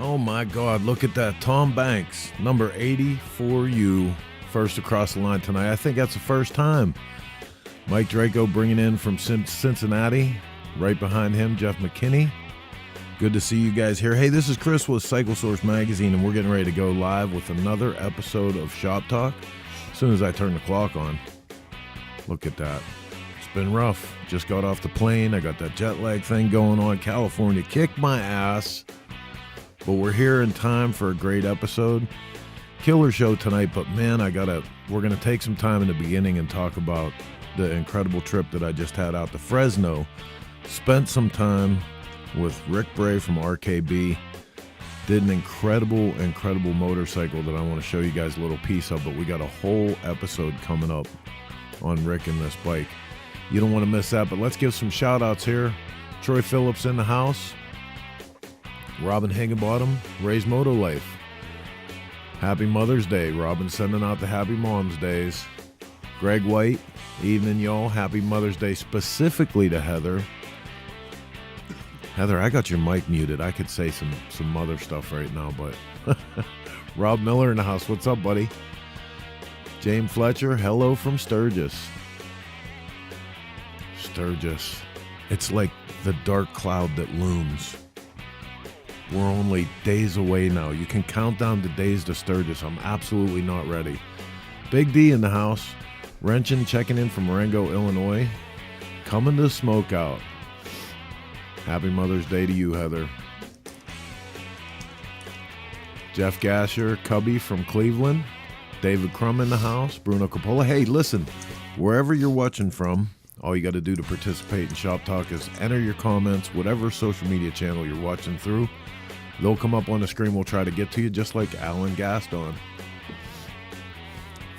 Oh my God, look at that. Tom Banks, number 80 for you. First across the line tonight. I think that's the first time. Mike Draco bringing in from Cincinnati. Right behind him, Jeff McKinney. Good to see you guys here. Hey, this is Chris with Cycle Source Magazine, and we're getting ready to go live with another episode of Shop Talk. As soon as I turn the clock on. Look at that. It's been rough. Just got off the plane. I got that jet lag thing going on. California kicked my ass. But we're here in time for a great episode. Killer show tonight, but man, we're going to take some time in the beginning and talk about the incredible trip that I just had out to Fresno. Spent some time with Rick Bray from RKB. Did an incredible motorcycle that I want to show you guys a little piece of, but we got a whole episode coming up on Rick and this bike. You don't want to miss that, but let's give some shout outs here. Troy Phillips in the house. Robin Higginbottom, Ray's Moto Life. Happy Mother's Day. Robin sending out the Happy Mom's Days. Greg White, evening y'all. Happy Mother's Day specifically to Heather. Heather, I got your mic muted. I could say some mother stuff right now, but Rob Miller in the house. What's up, buddy? James Fletcher, hello from Sturgis. Sturgis. It's like the dark cloud that looms. We're only days away now. You can count down the days to Sturgis. I'm absolutely not ready. Big D in the house. Wrenchin checking in from Marengo, Illinois. Coming to smoke out. Happy Mother's Day to you, Heather. Jeff Gasher, Cubby from Cleveland. David Crum in the house. Bruno Coppola. Hey, listen, wherever you're watching from, all you got to do to participate in Shop Talk is enter your comments, whatever social media channel you're watching through. They'll come up on the screen. We'll try to get to you, just like Alan Gaston.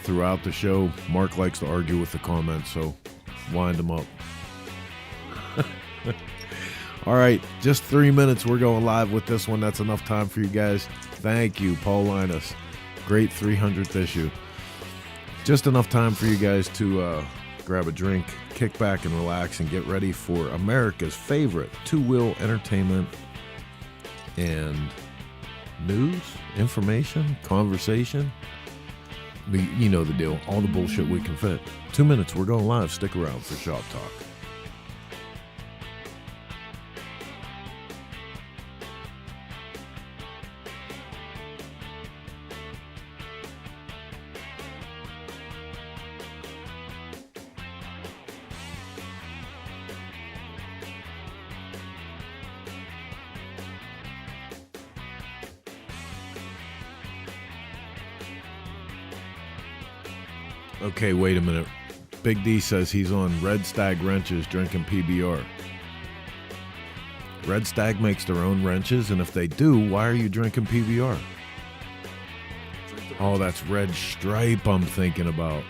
Throughout the show, Mark likes to argue with the comments, so wind them up. All right, just 3 minutes. We're going live with this one. That's enough time for you guys. Thank you, Paul Linus. Great 300th issue. Just enough time for you guys to grab a drink, kick back and relax, and get ready for America's favorite two-wheel entertainment and news, information, conversation. You know the deal. All the bullshit we can fit. 2 minutes. We're going live. Stick around for Shop Talk. Okay, wait a minute. Big D says he's on Red Stag wrenches drinking PBR. Red Stag makes their own wrenches, and if they do, why are you drinking PBR? Oh, that's Red Stripe I'm thinking about.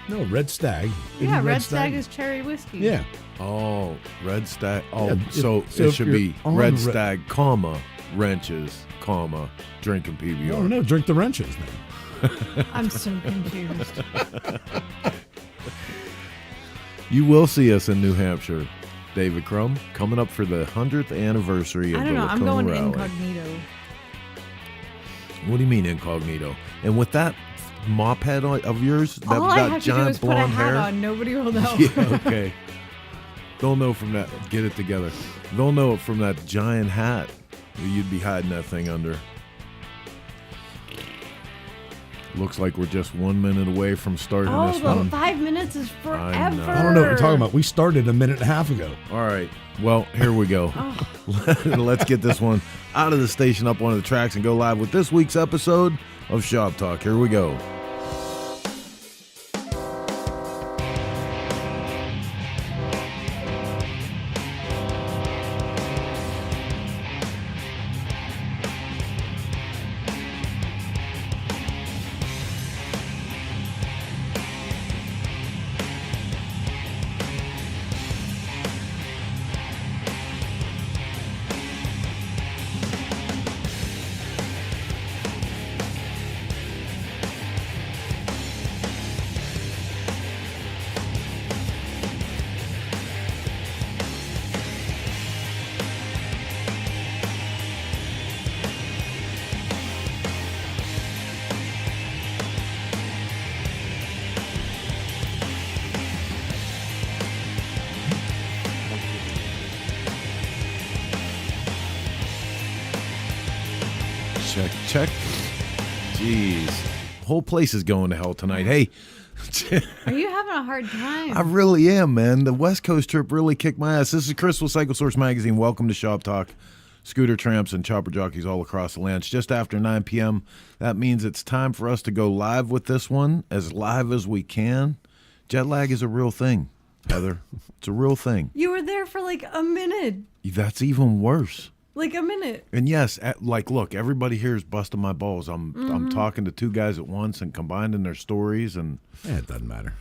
No, Red Stag. Yeah, Red Stag is cherry whiskey. Yeah. Oh, Red Stag. Oh, Yeah, so so it if should you're be on Red Stag, comma, wrenches, comma, drinking PBR. Oh, no, drink the wrenches, man. I'm so confused. You will see us in New Hampshire, David Crum, coming up for the 100th anniversary of I the don't know. I'm Lacona going Rally. incognito. What do you mean incognito? And with that mop head of yours, that All I got have to do giant is put a blonde hat hair. on. Nobody will know. Yeah, okay. They'll know from that. Get it together. They'll know it from that giant hat that you'd be hiding that thing under. Looks like we're just 1 minute away from starting Oh, this but one. 5 minutes is forever. I know. I don't know what you're talking about. We started a minute and a half ago. All right. Well, here we go. Let's get this one out of the station, up onto the tracks, and go live with this week's episode of Shop Talk. Here we go. check. Jeez. Whole place is going to hell tonight. Hey. Are you having a hard time? I really am, man. The West Coast trip really kicked my ass. This is Chris with Cycle Source Magazine. Welcome to Shop Talk. Scooter tramps and chopper jockeys all across the land. It's just after 9 p.m. That means it's time for us to go live with this one, as live as we can. Jet lag is a real thing, Heather. It's a real thing. You were there for like a minute. That's even worse. Like a minute. And yes, look, everybody here is busting my balls. I'm talking to two guys at once and combining their stories, and it doesn't matter.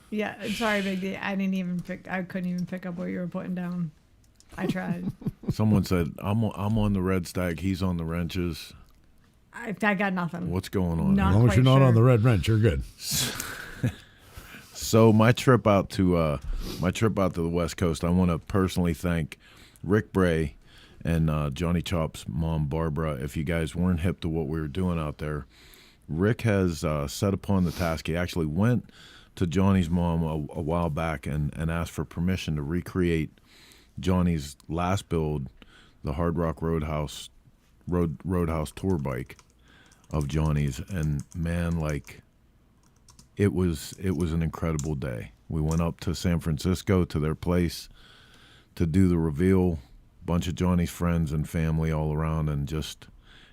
Yeah, sorry, Big D. I couldn't even pick up what you were putting down. I tried. Someone said, I'm on the red stag, he's on the wrenches. I got nothing. What's going on? Not As long as you're not sure. on the red wrench, you're good. So my trip out to the West Coast, I want to personally thank Rick Bray and Johnny Chop's mom, Barbara. If you guys weren't hip to what we were doing out there, Rick has set upon the task. He actually went to Johnny's mom a while back and asked for permission to recreate Johnny's last build, the Hard Rock Roadhouse tour bike of Johnny's. And man, like, it was an incredible day. We went up to San Francisco to their place to do the reveal. Bunch of Johnny's friends and family all around, and just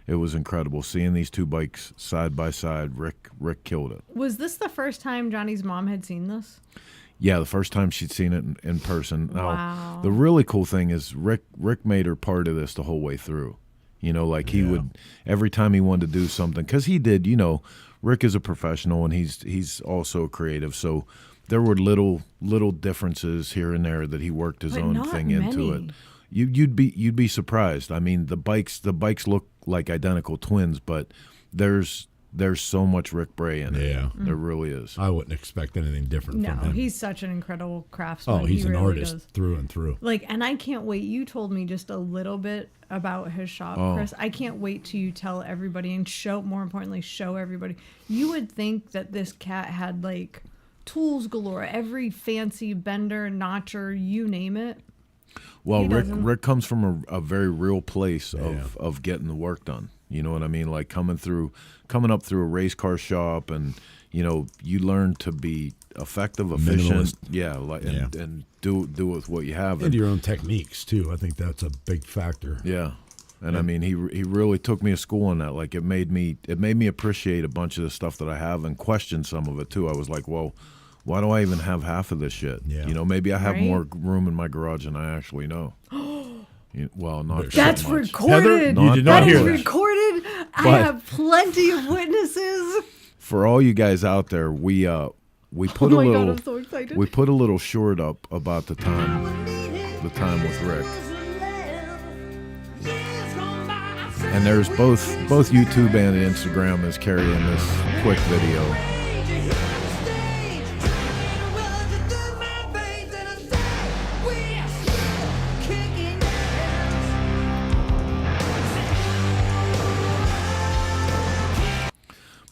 it was incredible seeing these two bikes side by side. Rick killed it. Was this the first time Johnny's mom had seen this? Yeah, the first time she'd seen it in person. Now, Wow. the really cool thing is Rick made her part of this the whole way through. You know, like he would, every time he wanted to do something, because he did, you know, Rick is a professional and he's also a creative, so there were little differences here and there that he worked his But own not thing into many. it. You'd be surprised. I mean, the bikes look like identical twins, but there's so much Rick Bray in it. Yeah. There really is. I wouldn't expect anything different No, from him. he's such an incredible craftsman. Oh, he's He an really artist does. through and through. Like, and I can't wait. You told me just a little bit about his shop, Chris. I can't wait till you tell everybody and more importantly, show everybody. You would think that this cat had like tools galore, every fancy bender, notcher, you name it. Well, He doesn't. Rick comes from a very real place of getting the work done. You know what I mean? Like coming up through a race car shop, and you know, you learn to be effective, efficient, Minimalist. and do with what you have. And your own techniques too. I think that's a big factor. Yeah. And I mean, he really took me to school on that. Like it made me appreciate a bunch of the stuff that I have and question some of it too. I was like, well, why do I even have half of this shit? Yeah. You know, maybe I have Right? more room in my garage than I actually know. Well, not that That's much. recorded. you did not That hear is that. recorded. I But- have plenty of witnesses. For all you guys out there, we put Oh a my God, little I'm so excited. we put a little short up about the time with Rick. And there's both YouTube and Instagram is carrying this quick video.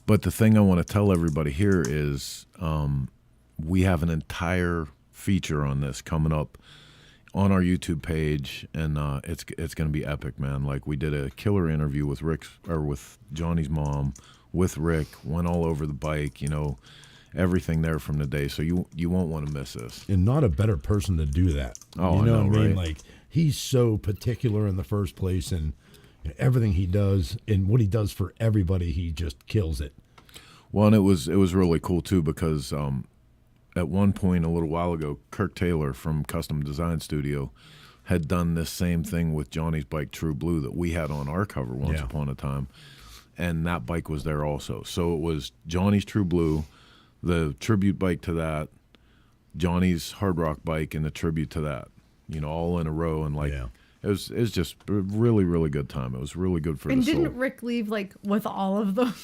But the thing I want to tell everybody here is we have an entire feature on this coming up on our YouTube page, and it's going to be epic, man. Like, we did a killer interview with with Johnny's mom, with Rick, went all over the bike, you know, everything there from the day. So you won't want to miss this. And not a better person to do that. Oh, you know I know, what I mean? right? Like, he's so particular in the first place, and everything he does and what he does for everybody, he just kills it. Well, and it was really cool too, because at one point a little while ago, Kirk Taylor from Custom Design Studio had done this same thing with Johnny's bike True Blue that we had on our cover once upon a time, and that bike was there also. So it was Johnny's True Blue, the tribute bike to that, Johnny's Hard Rock bike, and the tribute to that. You know, all in a row, and like it was just a really, really good time. It was really good for And the soul. didn't Rick leave like with all of them?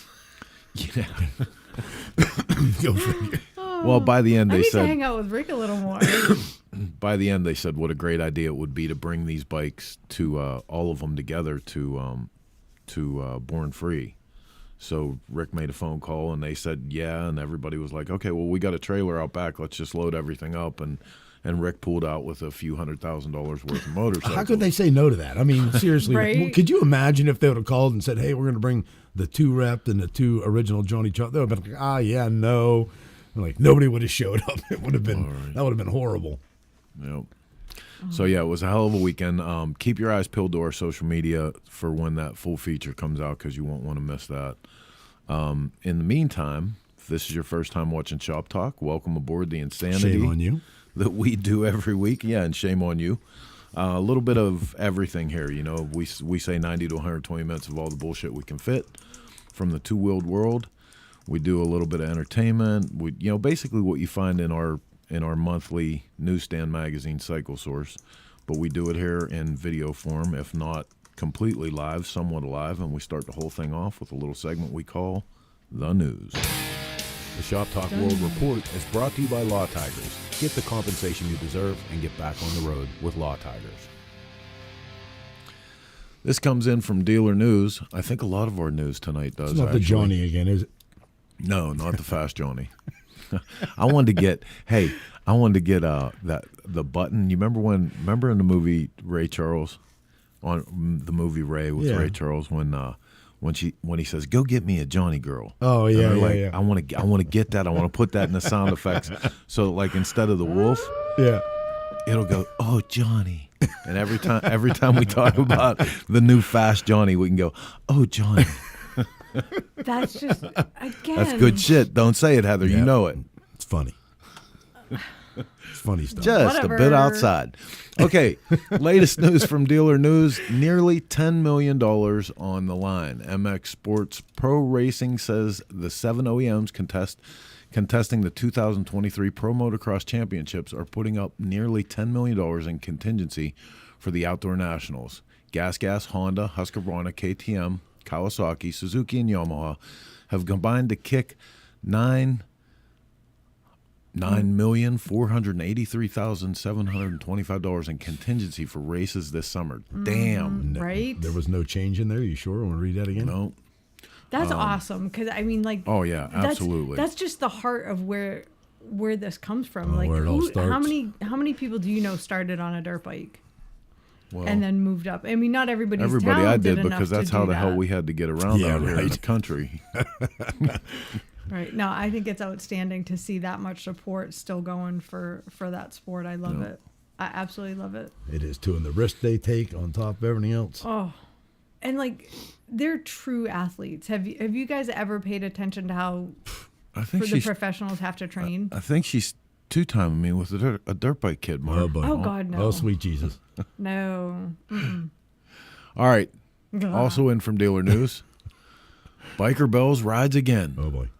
Yeah. Go figure. Well, by the end I they need to said hang out with Rick a little more. by the end they said what a great idea it would be to bring these bikes to all of them together to Born Free. So Rick made a phone call, and they said yeah, and everybody was like, okay, well, we got a trailer out back. Let's just load everything up. And Rick pulled out with a few $100,000 worth of motorcycles. How could they say no to that? I mean, seriously, Right? could you imagine if they would have called and said, hey, we're going to bring the 2 rep and the 2 original Johnny Chuck? They would have been like, yeah, no. And like, nobody would have showed up. It would have been, that would have been horrible. Yep. So, yeah, it was a hell of a weekend. Keep your eyes peeled to our social media for when that full feature comes out, because you won't want to miss that. In the meantime, if this is your first time watching Shop Talk, welcome aboard the insanity. Shame on you. That we do every week. Yeah, and shame on you. A little bit of everything here. You know, we say 90 to 120 minutes of all the bullshit we can fit from the two-wheeled world. We do a little bit of entertainment. We, you know, basically what you find in our monthly newsstand magazine, Cycle Source, but we do it here in video form, if not completely live, somewhat live, and we start the whole thing off with a little segment we call The News. The Shop Talk World Report is brought to you by Law Tigers. Get the compensation you deserve and get back on the road with Law Tigers. This comes in from Dealer News. I think a lot of our news tonight does. It's not actually. the Johnny again, is it? No, not the Fast Johnny. I wanted to get the button. You remember in the movie Ray Charles, on the movie Ray with Ray Charles, when he says, "Go get me a Johnny girl." Oh yeah, yeah. I want to get that. I want to put that in the sound effects. So like instead of the wolf, it'll go, "Oh Johnny." And every time we talk about the new Fast Johnny, we can go, "Oh Johnny." That's just, again. That's good shit. Don't say it, Heather. Yeah. You know it. It's funny. It's funny stuff. Just Whatever. a bit outside. Okay, latest news from Dealer News. Nearly $10 million on the line. MX Sports Pro Racing says the 7 OEMs contesting the 2023 Pro Motocross Championships are putting up nearly $10 million in contingency for the Outdoor Nationals. Gas, Honda, Husqvarna, KTM, Kawasaki, Suzuki, and Yamaha have combined to kick $9,483,725 in contingency for races this summer. Damn. Right? There was no change in there. You sure? Want to read that again? No. That's awesome, because I mean, like, Oh yeah, absolutely. That's just the heart of where this comes from. Like, where it all starts. how many people do you know started on a dirt bike Well, and then moved up? I mean, not everybody's everybody I talented did, enough because that's to how do the hell that. we had to get around Yeah, out here in right. the country. Right. No, I think it's outstanding to see that much support still going for that sport. I love it. I absolutely love it. It is too, and the risk they take on top of everything else. Oh, and like, they're true athletes. Have you guys ever paid attention to how I think the professionals have to train? I think she's two-timing me with a dirt bike kid, Mark. Oh, boy. Oh, God, no. Oh, sweet Jesus. No. Mm-mm. All right. Also in from Dealer News, Biker Bells rides again. Oh, boy.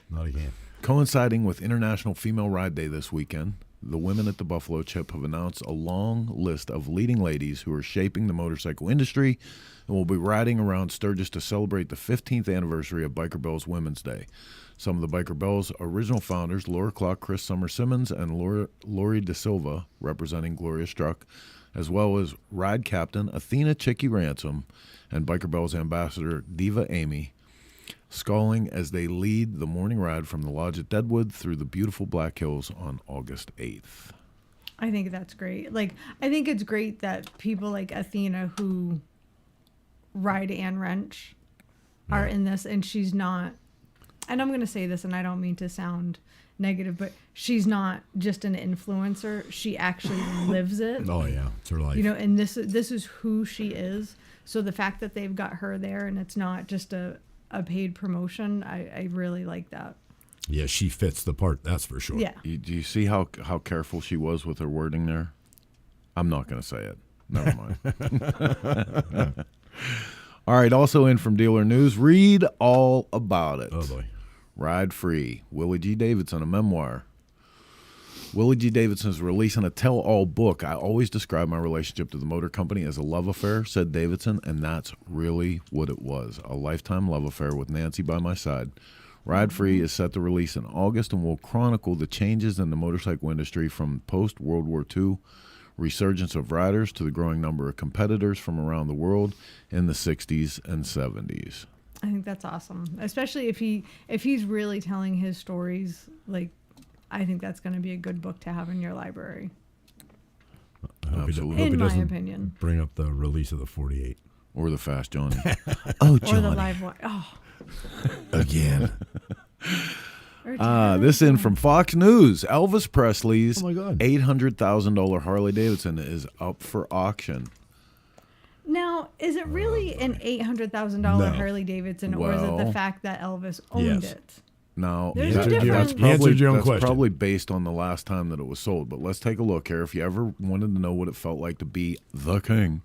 Not again. Coinciding with International Female Ride Day this weekend, the women at the Buffalo Chip have announced a long list of leading ladies who are shaping the motorcycle industry and will be riding around Sturgis to celebrate the 15th anniversary of Biker Bells Women's Day. Some of the Biker Bells' original founders, Laura Clark, Chris Summer-Simmons, and Lori De Silva, representing Gloria Struck, as well as ride captain Athena Chicky Ransom and Biker Bells ambassador Diva Amy, sculling as they lead the morning ride from the lodge at Deadwood through the beautiful Black Hills on August 8th. I think that's great. Like, I think it's great that people like Athena, who ride and wrench, are in this, and she's not, and I'm going to say this, and I don't mean to sound negative, but she's not just an influencer. She actually lives it. Oh, yeah. It's her life. You know, and this is who she is. So the fact that they've got her there and it's not just a paid promotion, I really like that. Yeah, she fits the part, that's for sure. Yeah. Do you see how careful she was with her wording there? I'm not going to say it. Never mind. All right, also in from Dealer News, read all about it. Oh, boy. Ride Free. Willie G. Davidson, a memoir. Willie G. Davidson is releasing a tell-all book. I always describe my relationship to the motor company as a love affair, said Davidson, and that's really what it was. A lifetime love affair with Nancy by my side. Ride Free is set to release in August and will chronicle the changes in the motorcycle industry from post-World War II resurgence of riders to the growing number of competitors from around the world in the 60s and 70s. I think that's awesome, especially if he's really telling his stories. Like, I think that's going to be a good book to have in your library. Absolutely. In my opinion. Bring up the release of the 48 or the Fast Johnny. Oh, Johnny. Or the live one. Oh, again. This in from Fox News. Elvis Presley's Oh my God. $800,000 Harley Davidson is up for auction. Now, is it really an $800,000 No. Harley Davidson, or is it Well, the fact that Elvis owned yes. it? Now, There's a difference. that's You answered your own that's question. probably based on the last time that it was sold. But let's take a look here. If you ever wanted to know what it felt like to be the king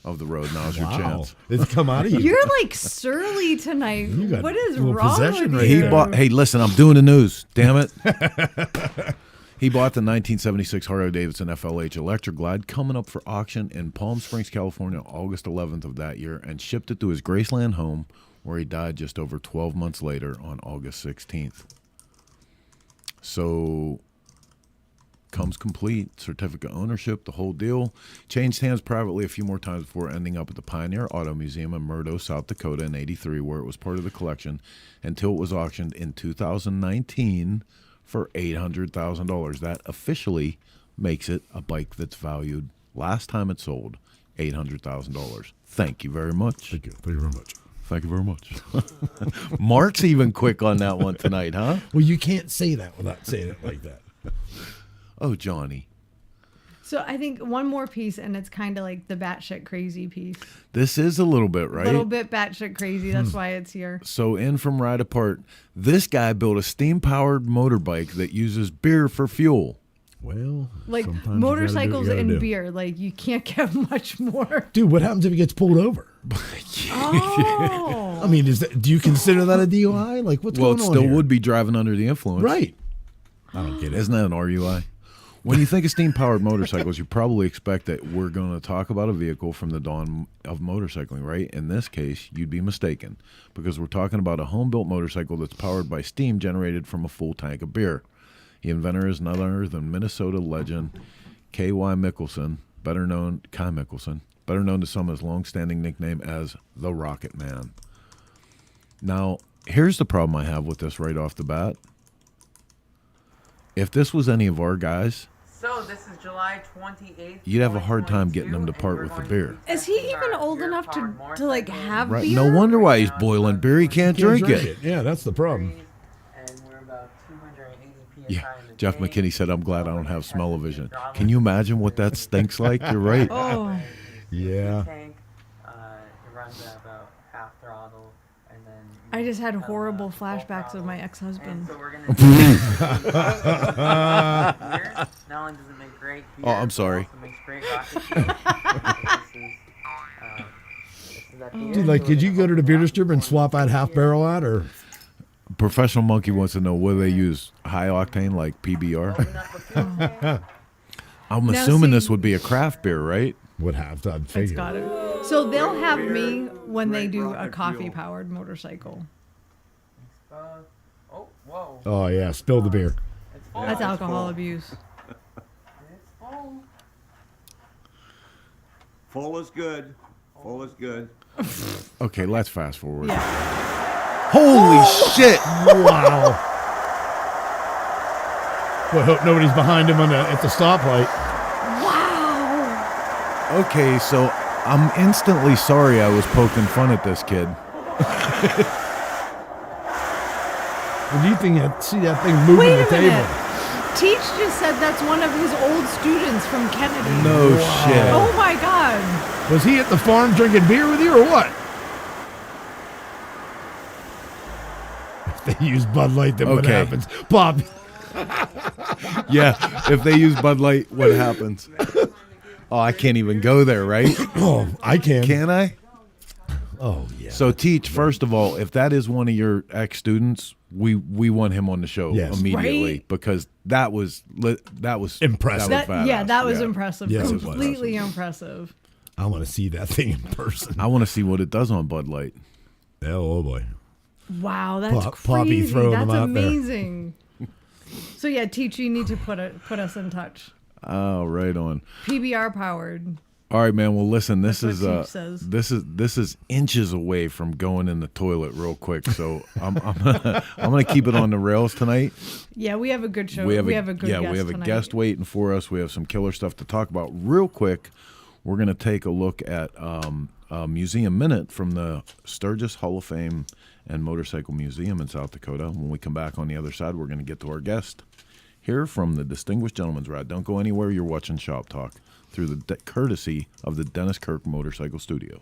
of the road, now's your chance. It's come out of you. You're like surly tonight. You got What is a little wrong possession with right you? there. Hey, listen, I'm doing the news. Damn it. He bought the 1976 Harley Davidson FLH Electra Glide, coming up for auction in Palm Springs, California, August 11th of that year, and shipped it to his Graceland home, where he died just over 12 months later on August 16th. So, comes complete, certificate of ownership, the whole deal. Changed hands privately a few more times before ending up at the Pioneer Auto Museum in Murdo, South Dakota in '83, where it was part of the collection, until it was auctioned in 2019 for $800,000. That officially makes it a bike that's valued, last time it sold, $800,000. Thank you very much. Thank you. Thank you very much. Thank you very much. Mark's even quick on that one tonight, huh? Well, you can't say that without saying it like that. Oh, Johnny. So I think one more piece, and it's kind of like the batshit crazy piece. This is a little bit, right? A little bit batshit crazy. That's why it's here. So in from Ride Apart, this guy built a steam-powered motorbike that uses beer for fuel. Well, Like sometimes you gotta do what motorcycles you gotta and do. beer. Like, you can't get much more. Dude, what happens if he gets pulled over? Oh. I mean, do you consider that a DUI? Like, what's Well, going it on still here? would be driving under the influence. Right. I don't get it. Isn't that an RUI? When you think of steam-powered motorcycles, you probably expect that we're going to talk about a vehicle from the dawn of motorcycling, right? In this case, you'd be mistaken, because we're talking about a home-built motorcycle that's powered by steam generated from a full tank of beer. The inventor is none other than Minnesota legend Kai Mickelson, better known to some as long-standing nickname as the Rocket Man. Now, here's the problem I have with this right off the bat. If this was any of our guys, So this is July 28th. you'd have a hard time getting them to part with the beer. Is he even old enough to like have Right? beer? No wonder why he's boiling beer. He can't drink it. Yeah, that's the problem. And we're about 280 Yeah, PSI in the Jeff tank. McKinney said, "I'm glad I don't have smell-o-vision." Can you imagine what that stinks like? You're right. Oh. Yeah. Tank, it runs at about half throttle, and then I just had have, horrible full flashbacks of throttle. my And ex-husband. so we're gonna do beer. Not only does it make great beer, Oh, I'm sorry. It also makes great rocket fuel. This is that beer. Dude, like, could you go to the beer distributor and swap out half barrel out, or Professional Monkey wants to know whether they use high octane like PBR. Open up the fuel tank. I'm Now, assuming see- this would be a craft beer, right? would have to It's figure? got it. So they'll have me when they do a coffee-powered motorcycle. Oh, whoa. Oh yeah, spill the beer. It's full. That's alcohol abuse. It's full. Full is good. Full is good. Okay, let's fast forward. Yeah. Holy shit! Wow. Well, I hope nobody's behind him at the stoplight. Wow. Okay, so I'm instantly sorry I was poking fun at this kid. What do you think? See that thing moving Wait the a table? minute. Teach just said that's one of his old students from Kennedy. No shit. Oh my God. Was he at the farm drinking beer with you, or what? If they use Bud Light, then what Okay. happens? Bob, Yeah, if they use Bud Light, what happens? Oh, I can't even go there, right? oh, I can. Can I? Oh yeah. So, Teach, first of all, if that is one of your ex-students, we want him on the show Yes. immediately, Right? because that was Impressive. That was That was badass. impressive. Yes, it was. Completely impressive. I want to see that thing in person. I want to see what it does on Bud Light. Oh boy. Wow, that's Poppy crazy. throwing That's them out there. amazing. So yeah, Teach, you need to put us in touch. Oh, right on. PBR powered. All right, man. Well, listen, That's what Chief says. this is inches away from going in the toilet real quick. So I'm gonna keep it on the rails tonight. Yeah, we have a good show. We have a good guest we have a tonight. guest waiting for us. We have some killer stuff to talk about. Real quick, we're gonna take a look at a museum minute from the Sturgis Hall of Fame and Motorcycle Museum in South Dakota. When we come back on the other side, we're gonna get to our guest. Hear from the Distinguished Gentleman's Ride. Don't go anywhere. You're watching Shop Talk through the courtesy of the Dennis Kirk Motorcycle Studio.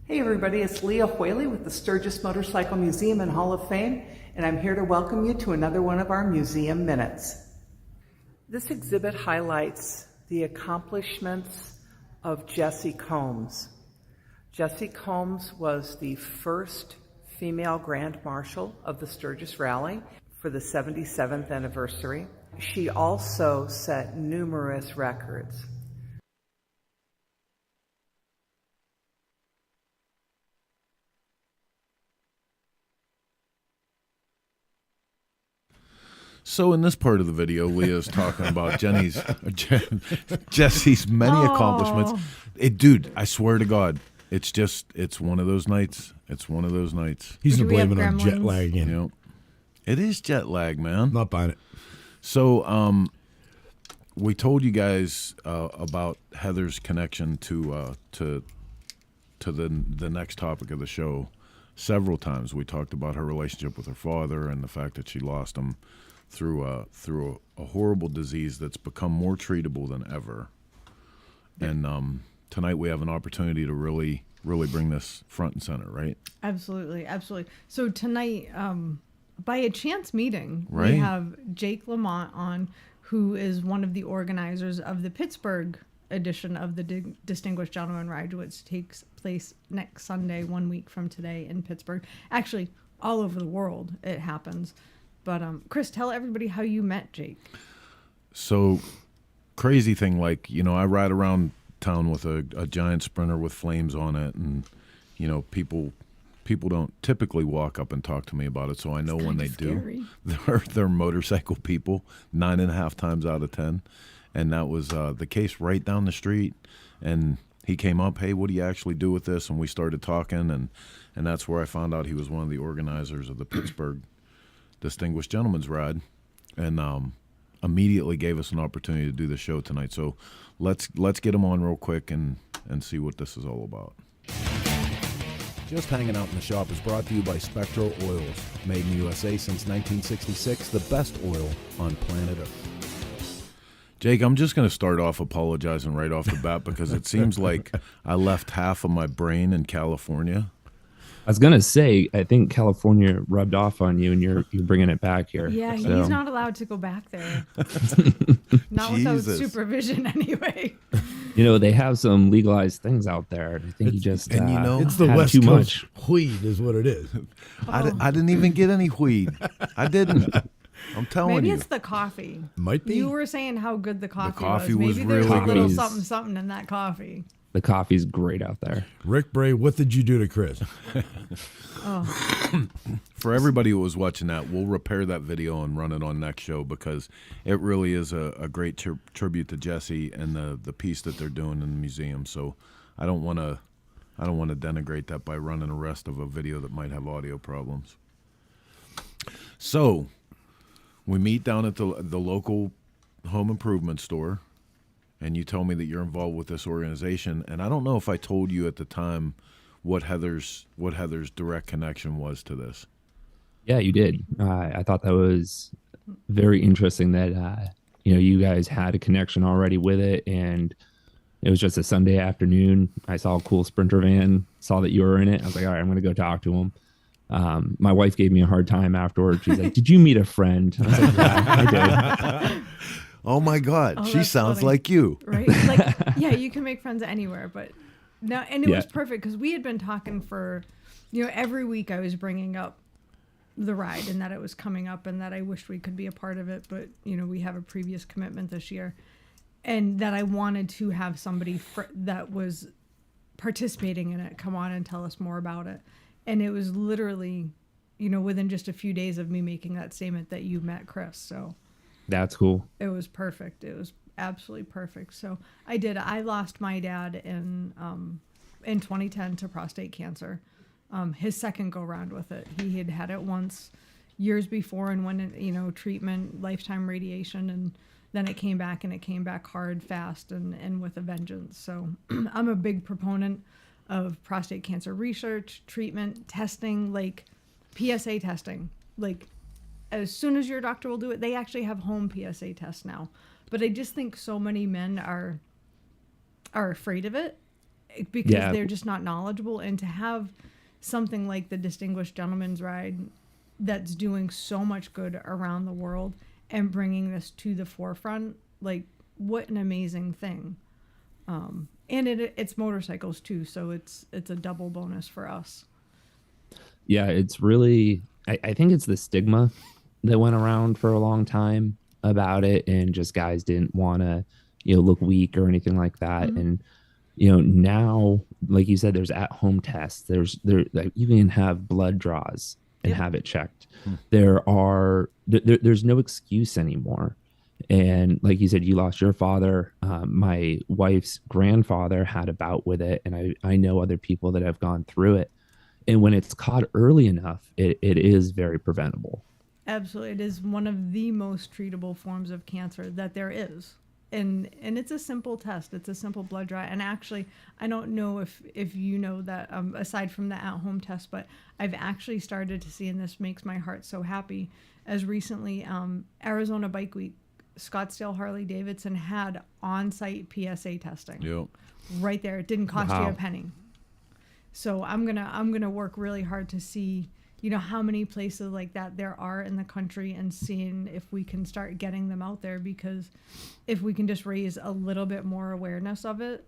Hey everybody, it's Leah Whaley with the Sturgis Motorcycle Museum and Hall of Fame, and I'm here to welcome you to another one of our Museum Minutes. This exhibit highlights the accomplishments of Jessie Combs. Jessie Combs was the first female Grand Marshal of the Sturgis Rally for the 77th anniversary. She also set numerous records. So in this part of the video, Leah's talking about Jessie's many accomplishments. Dude, I swear to God, it's one of those nights. It's one of those nights. He's Do to we have blame it on jet gremlins? lag again. You know, it is jet lag, man. Not buying it. So we told you guys about Heather's connection to the next topic of the show several times. We talked about her relationship with her father and the fact that she lost him through a horrible disease that's become more treatable than ever. And tonight we have an opportunity to really bring this front and center, right? Absolutely. So tonight, by a chance meeting, Right. we have Jake Lammott on, who is one of the organizers of the Pittsburgh edition of the Distinguished Gentleman Ride, which takes place next Sunday, 1 week from today in Pittsburgh. Actually, all over the world it happens. But Chris, tell everybody how you met Jake. So crazy thing, like, I ride around town with a giant Sprinter with flames on it, and people don't typically walk up and talk to me about it, so I know when they scary. do, they're motorcycle people 9.5 times out of 10, and that was the case right down the street. And he came up, hey, what do you actually do with this? And we started talking, and that's where I found out he was one of the organizers of the Pittsburgh Distinguished Gentleman's Ride, and immediately gave us an opportunity to do the show tonight. So let's get him on real quick and see what this is all about. Just Hanging Out in the Shop is brought to you by Spectro Oils. Made in the USA since 1966, the best oil on planet Earth. Jake, I'm just going to start off apologizing right off the bat because it seems like I left half of my brain in California. I was gonna say, I think California rubbed off on you, and you're bringing it back here. Yeah, So, he's not allowed to go back there. Not without Jesus. supervision anyway. they have some legalized things out there. I think he just and It's the had West too Coast much. weed is what it is. I didn't even get any weed. I didn't. I'm telling Maybe you. it's the coffee. Might be. You were saying how good the coffee, coffee was. was Maybe there's really a little good. something in that coffee. The coffee's great out there. Rick Bray, what did you do to Chris? For everybody who was watching that, we'll repair that video and run it on next show because it really is a great tribute to Jessie and the piece that they're doing in the museum. So I don't want to denigrate that by running the rest of a video that might have audio problems. So we meet down at the local home improvement store, and you tell me that you're involved with this organization, and I don't know if I told you at the time what Heather's direct connection was to this. Yeah, you did. I thought that was very interesting that you guys had a connection already with it, and it was just a Sunday afternoon. I saw a cool Sprinter van, saw that you were in it. I was like, all right, I'm going to go talk to him. My wife gave me a hard time afterwards. She's like, did you meet a friend? I was like, yeah, I did. Oh my God, Oh, she that's sounds funny. like you. Right? Like, yeah, you can make friends anywhere, but no, and it Yeah. was perfect because we had been talking for, every week I was bringing up the ride and that it was coming up and that I wished we could be a part of it, but we have a previous commitment this year, and that I wanted to have somebody that was participating in it come on and tell us more about it. And it was literally within just a few days of me making that statement that you met Chris. So That's cool. it was perfect. It was absolutely perfect. So I lost my dad in 2010 to prostate cancer. His second go round with it. He had had it once years before and went in, treatment, lifetime radiation, and then it came back, and it came back hard, fast, and with a vengeance. So I'm a big proponent of prostate cancer research, treatment, testing, like PSA testing. Like as soon as your doctor will do it, they actually have home PSA tests now. But I just think so many men are afraid of it because they're just not knowledgeable. And to have something like the Distinguished Gentleman's Ride that's doing so much good around the world and bringing this to the forefront, like what an amazing thing. And it's motorcycles too, so it's a double bonus for us. Yeah, it's really, I think it's the stigma that went around for a long time about it, and just guys didn't want to, look weak or anything like that. Mm-hmm. And, now, like you said, there's at-home tests. There's you can have blood draws and have it checked. There's no excuse anymore. And like you said, you lost your father. My wife's grandfather had a bout with it, and I know other people that have gone through it. And when it's caught early enough, it is very preventable. Absolutely. It is one of the most treatable forms of cancer that there is. And it's a simple test. It's a simple blood draw. And actually, I don't know if you know that, aside from the at-home test, but I've actually started to see, and this makes my heart so happy, as recently Arizona Bike Week, Scottsdale Harley Davidson had on-site PSA testing. Yep. Right there. It didn't cost you a penny. So I'm gonna work really hard to see, how many places like that there are in the country, and seeing if we can start getting them out there, because if we can just raise a little bit more awareness of it,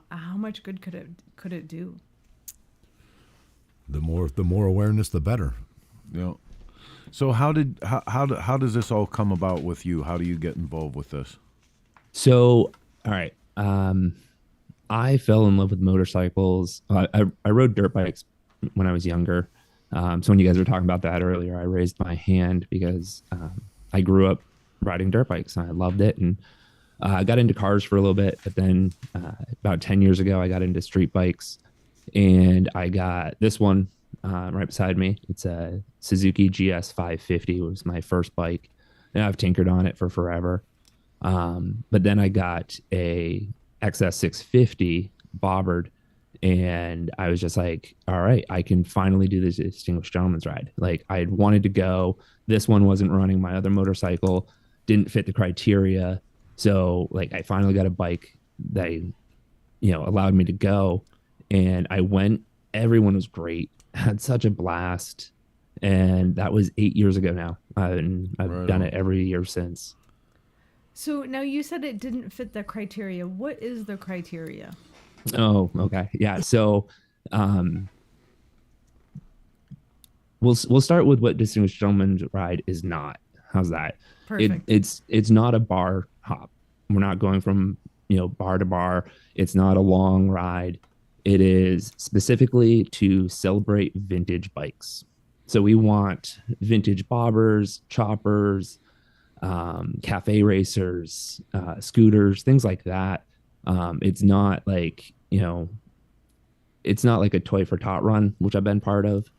how much good could it do? The more awareness, the better. Yeah. So how does this all come about with you? How do you get involved with this? So, all right. I fell in love with motorcycles. I rode dirt bikes when I was younger. So when you guys were talking about that earlier, I raised my hand because I grew up riding dirt bikes and I loved it. And I got into cars for a little bit, but then about 10 years ago, I got into street bikes, and I got this one right beside me. It's a Suzuki GS 550. It was my first bike, and I've tinkered on it for forever. But then I got a XS 650 bobbered, and I was just like, all right, I can finally do this Distinguished Gentleman's Ride. Like, I had wanted to go. This one wasn't running. My other motorcycle didn't fit the criteria. So like, I finally got a bike that, allowed me to go, and I went. Everyone was great. Had such a blast. And that was 8 years ago now. I've done it every year since. So now you said it didn't fit the criteria. What is the criteria? Oh, okay. Yeah. So we'll start with what Distinguished Gentleman's Ride is not. How's that? Perfect. It's not a bar hop. We're not going from, bar to bar. It's not a long ride. It is specifically to celebrate vintage bikes. So we want vintage bobbers, choppers, cafe racers, scooters, things like that. It's not like, it's not like a Toy for Tot run, which I've been part of.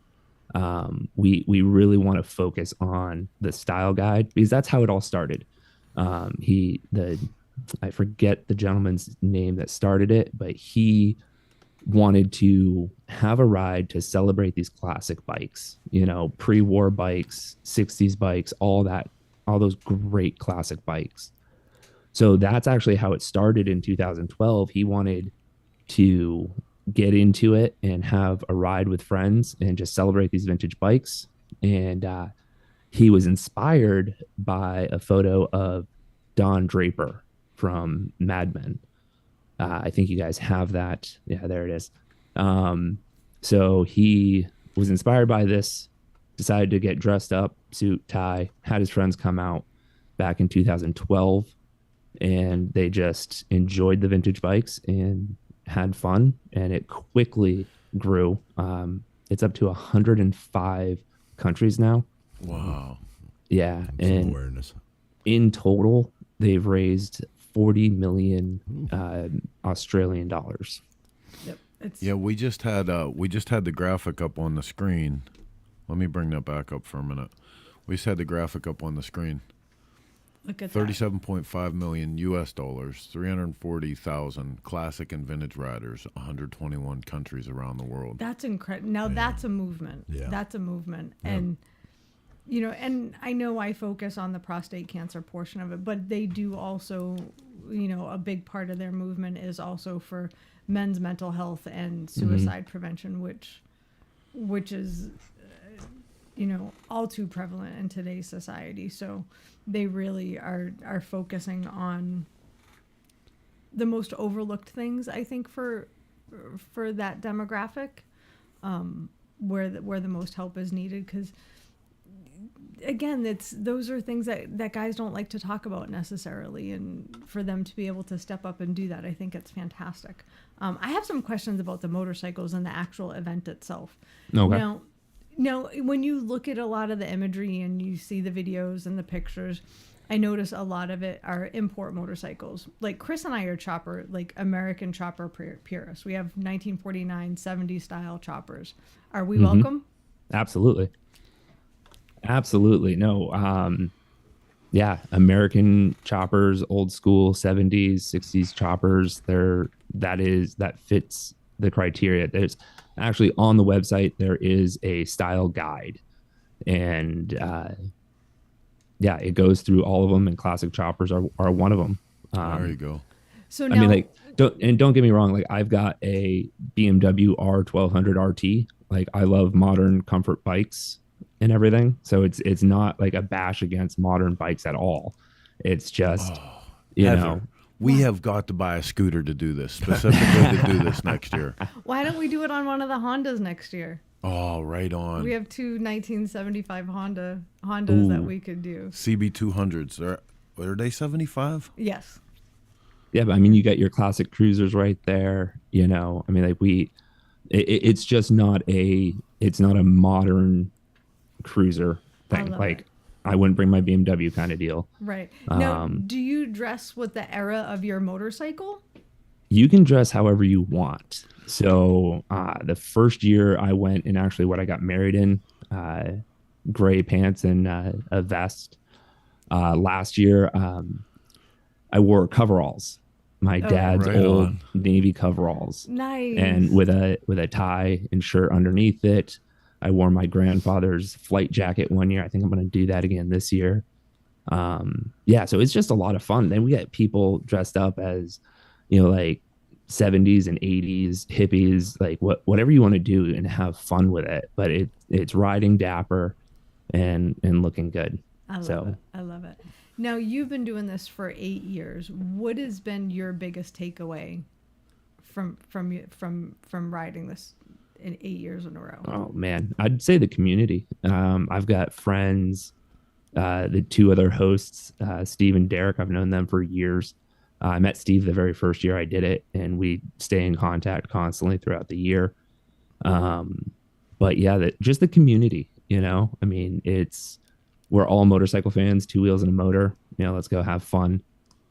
We really want to focus on the style guide, because that's how it all started. I forget the gentleman's name that started it, but he wanted to have a ride to celebrate these classic bikes, pre-war bikes, 60s bikes, all those great classic bikes. So that's actually how it started in 2012. He wanted to get into it and have a ride with friends and just celebrate these vintage bikes. And he was inspired by a photo of Don Draper from Mad Men. I think you guys have that. Yeah, there it is. So he was inspired by this, decided to get dressed up, suit, tie, had his friends come out back in 2012, and they just enjoyed the vintage bikes and had fun, and it quickly grew. it's up to 105 countries now. Wow. Yeah. Some And awareness. in total, they've raised 40 million Australian dollars. Yep. It's Yeah, we just had the graphic up on the screen. Let me bring that back up for a minute. We just had the graphic up on the screen. look at that. 37.5 million US dollars, 340,000 classic and vintage riders, 121 countries around the world. That's incredible. Now that's a movement. Yeah. That's a movement. And you know, and I know I focus on the prostate cancer portion of it, but they do also, you know, a big part of their movement is also for men's mental health and suicide prevention, which is you know, all too prevalent in today's society. So they really are focusing on the most overlooked things, I think, for that demographic, where the most help is needed. Because again, those are things that guys don't like to talk about necessarily, and for them to be able to step up and do that, I think it's fantastic. I have some questions about the motorcycles and the actual event itself. Okay. Now, when you look at a lot of the imagery and you see the videos and the pictures, I notice a lot of it are import motorcycles. Like Chris and I are American chopper purists. We have 1949, 70s style choppers. Are we welcome? Absolutely. Absolutely. No. Yeah. American choppers, old school 70s, 60s choppers. That fits the criteria. There's actually on the website, there is a style guide, and it goes through all of them, and classic choppers are one of them. There you go. So I now, mean, don't get me wrong. Like, I've got a BMW R1200 RT. Like, I love modern comfort bikes and everything. So it's not like a bash against modern bikes at all. It's just, Heather, we have got to buy a scooter to do this, specifically to do this next year. why don't we do it on one of the Hondas next year? Oh, right on. We have two 1975 Hondas that we could do. CB200s. Are they 75? Yes. yeah, but I mean, you got your classic cruisers right there. You know, I mean, like it's just not it's not a modern cruiser thing. Like, I wouldn't bring my BMW kind of deal. Right. Now, do you dress with the era of your motorcycle? You can dress however you want. So the first year I went in actually what I got married in, gray pants and a vest. Last year, I wore coveralls, my dad's old Navy coveralls. Nice. And with a tie and shirt underneath it. I wore my grandfather's flight jacket one year. I think I'm going to do that again this year. So it's just a lot of fun. Then we get people dressed up as, you know, like 70s and 80s hippies, like whatever you want to do and have fun with it. But it's riding dapper and looking good. I love it. Now, you've been doing this for 8 years. What has been your biggest takeaway from riding this in 8 years in a row? Oh man, I'd say the community. I've got friends, the two other hosts, Steve and Derek. I've known them for years. I met Steve the very first year I did it, and we stay in contact constantly throughout the year. But yeah, just the community, you know, I mean, we're all motorcycle fans, two wheels and a motor, you know, let's go have fun.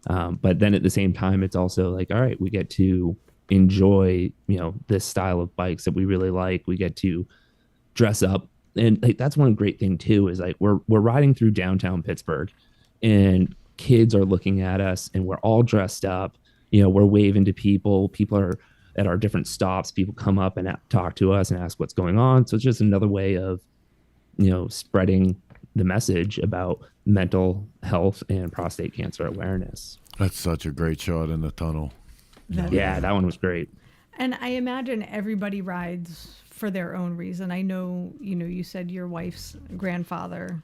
But then at the same time, it's also like, all right, we get to enjoy, you know, this style of bikes that we really like. We get to dress up, and like that's one great thing too is like we're riding through downtown Pittsburgh, and kids are looking at us, and we're all dressed up. You know, we're waving to people. People are at our different stops. People come up and talk to us and ask what's going on. So it's just another way of, you know, spreading the message about mental health and prostate cancer awareness. That's such a great shot in the tunnel. That one was great. And I imagine everybody rides for their own reason. I know, you know, you said your wife's grandfather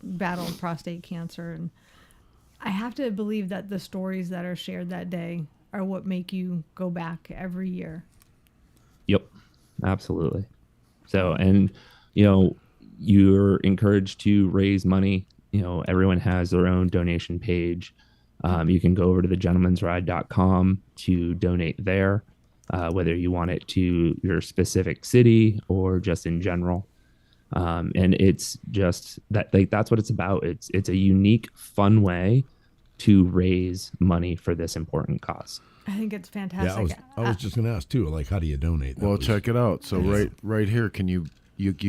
battled prostate cancer, and I have to believe that the stories that are shared that day are what make you go back every year. Yep, absolutely. So, and, you know, you're encouraged to raise money. You know, everyone has their own donation page. You can go over to thegentleman'sride.com to donate there. whether you want it to your specific city or just in general. And it's just that, like, that's what it's about. It's a unique, fun way to raise money for this important cause. I think it's fantastic. Yeah, I was just going to ask too, like, how do you donate? Well, check it out. So right here, can you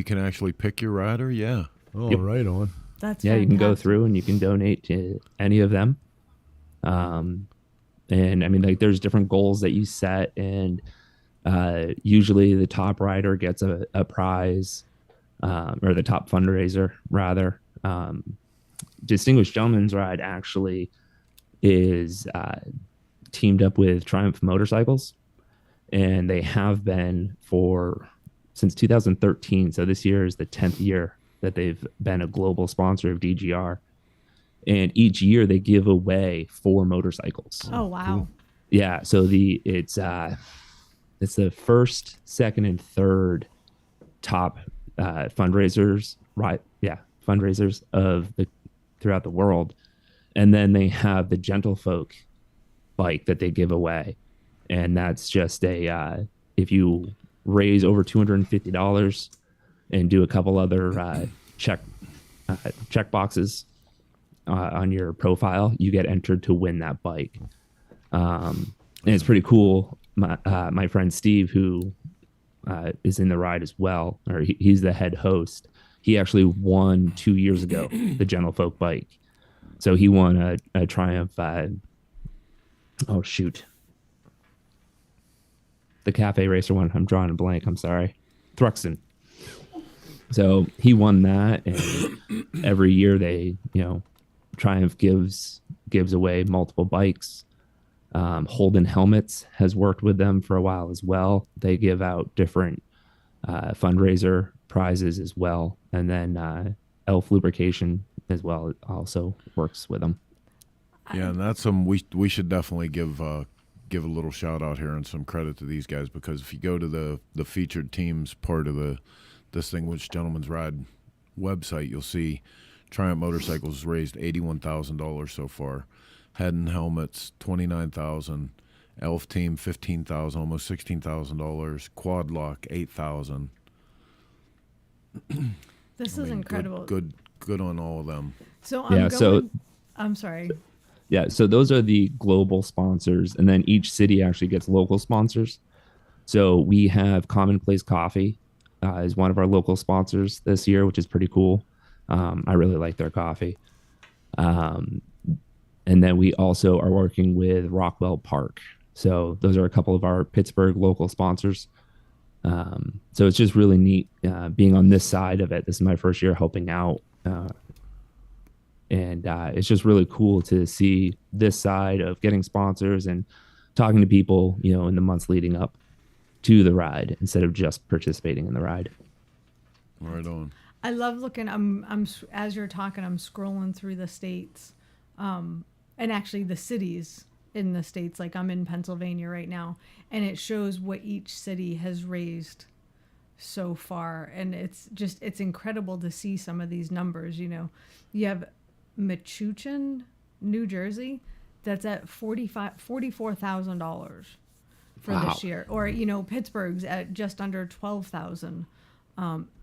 can actually pick your rider? Yeah. Oh, yep. Right on. That's yeah. Fantastic. You can go through and you can donate to any of them. And I mean, like, there's different goals that you set, and usually the top rider gets a prize, or the top fundraiser rather. Distinguished Gentleman's Ride actually is teamed up with Triumph Motorcycles, and they have been since 2013. So this year is the 10th year that they've been a global sponsor of DGR. And each year they give away 4 motorcycles. Oh, wow. Cool. Yeah. So it's the first, second, and third top fundraisers, right? Yeah. Fundraisers throughout the world. And then they have the Gentlefolk bike that they give away. And that's just if you raise over $250 and do a couple other check boxes on your profile, you get entered to win that bike. And it's pretty cool. My friend Steve, who is in the ride as well, or he's the head host, he actually won 2 years ago the Gentlefolk bike. So he won a Triumph. Oh shoot, the Cafe Racer one. I'm drawing a blank. I'm sorry, Thruxton. So he won that, and every year they, Triumph gives away multiple bikes. Holden Helmets has worked with them for a while as well. They give out different fundraiser prizes as well, and then Elf Lubrication as well also works with them. Yeah, and that's we should definitely give a little shout out here and some credit to these guys, because if you go to the featured teams part of the Distinguished Gentleman's Ride website, you'll see Triumph Motorcycles raised $81,000 so far. Head and Helmets $29,000. Elf Team $15,000, almost $16,000. Quad Lock $8,000. This is incredible. Good on all of them. So I'm sorry. Yeah, so those are the global sponsors, and then each city actually gets local sponsors. So we have Commonplace Coffee is one of our local sponsors this year, which is pretty cool. I really like their coffee. And then we also are working with Rockwell Park. So those are a couple of our Pittsburgh local sponsors. So it's just really neat being on this side of it. This is my first year helping out. And it's just really cool to see this side of getting sponsors and talking to people, in the months leading up to the ride instead of just participating in the ride. Right on. I love looking. I'm as you're talking, I'm scrolling through the states, and actually the cities in the states. Like, I'm in Pennsylvania right now, and it shows what each city has raised so far, and it's incredible to see some of these numbers. You have Metuchen, New Jersey, that's at $44,000 for this year, or Pittsburgh's at just under 12,000.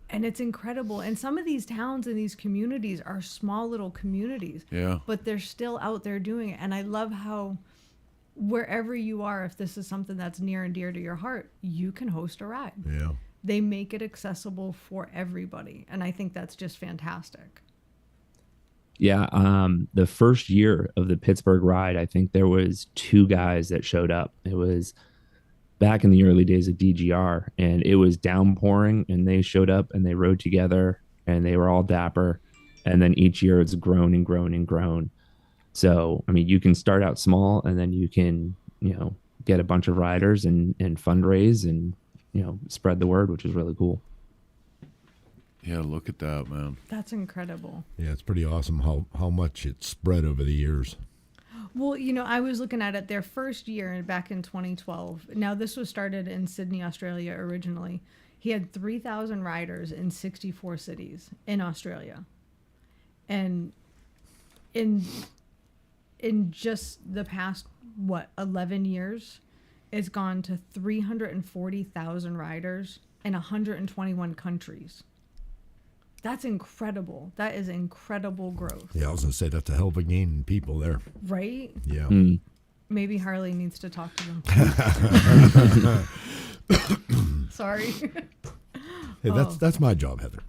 And it's incredible. And some of these towns and these communities are small little communities. Yeah. But they're still out there doing it. And I love how wherever you are, if this is something that's near and dear to your heart, you can host a ride. Yeah. They make it accessible for everybody. And I think that's just fantastic. Yeah. The first year of the Pittsburgh ride, I think there was 2 guys that showed up. It was back in the early days of DGR, and it was downpouring, and they showed up and they rode together, and they were all dapper. And then each year it's grown and grown and grown. So, I mean, you can start out small, and then you can, get a bunch of riders and fundraise and, spread the word, which is really cool. Yeah, look at that, man. That's incredible. Yeah, it's pretty awesome how much it's spread over the years. Well, I was looking at it their first year back in 2012. Now, this was started in Sydney, Australia originally. He had 3,000 riders in 64 cities in Australia. And in just the past, 11 years, it's gone to 340,000 riders in 121 countries. That's incredible. That is incredible growth. Yeah, I was going to say that's a hell of a gain in people there. Right? Yeah. Maybe Harley needs to talk to them. Sorry. Hey, that's my job, Heather.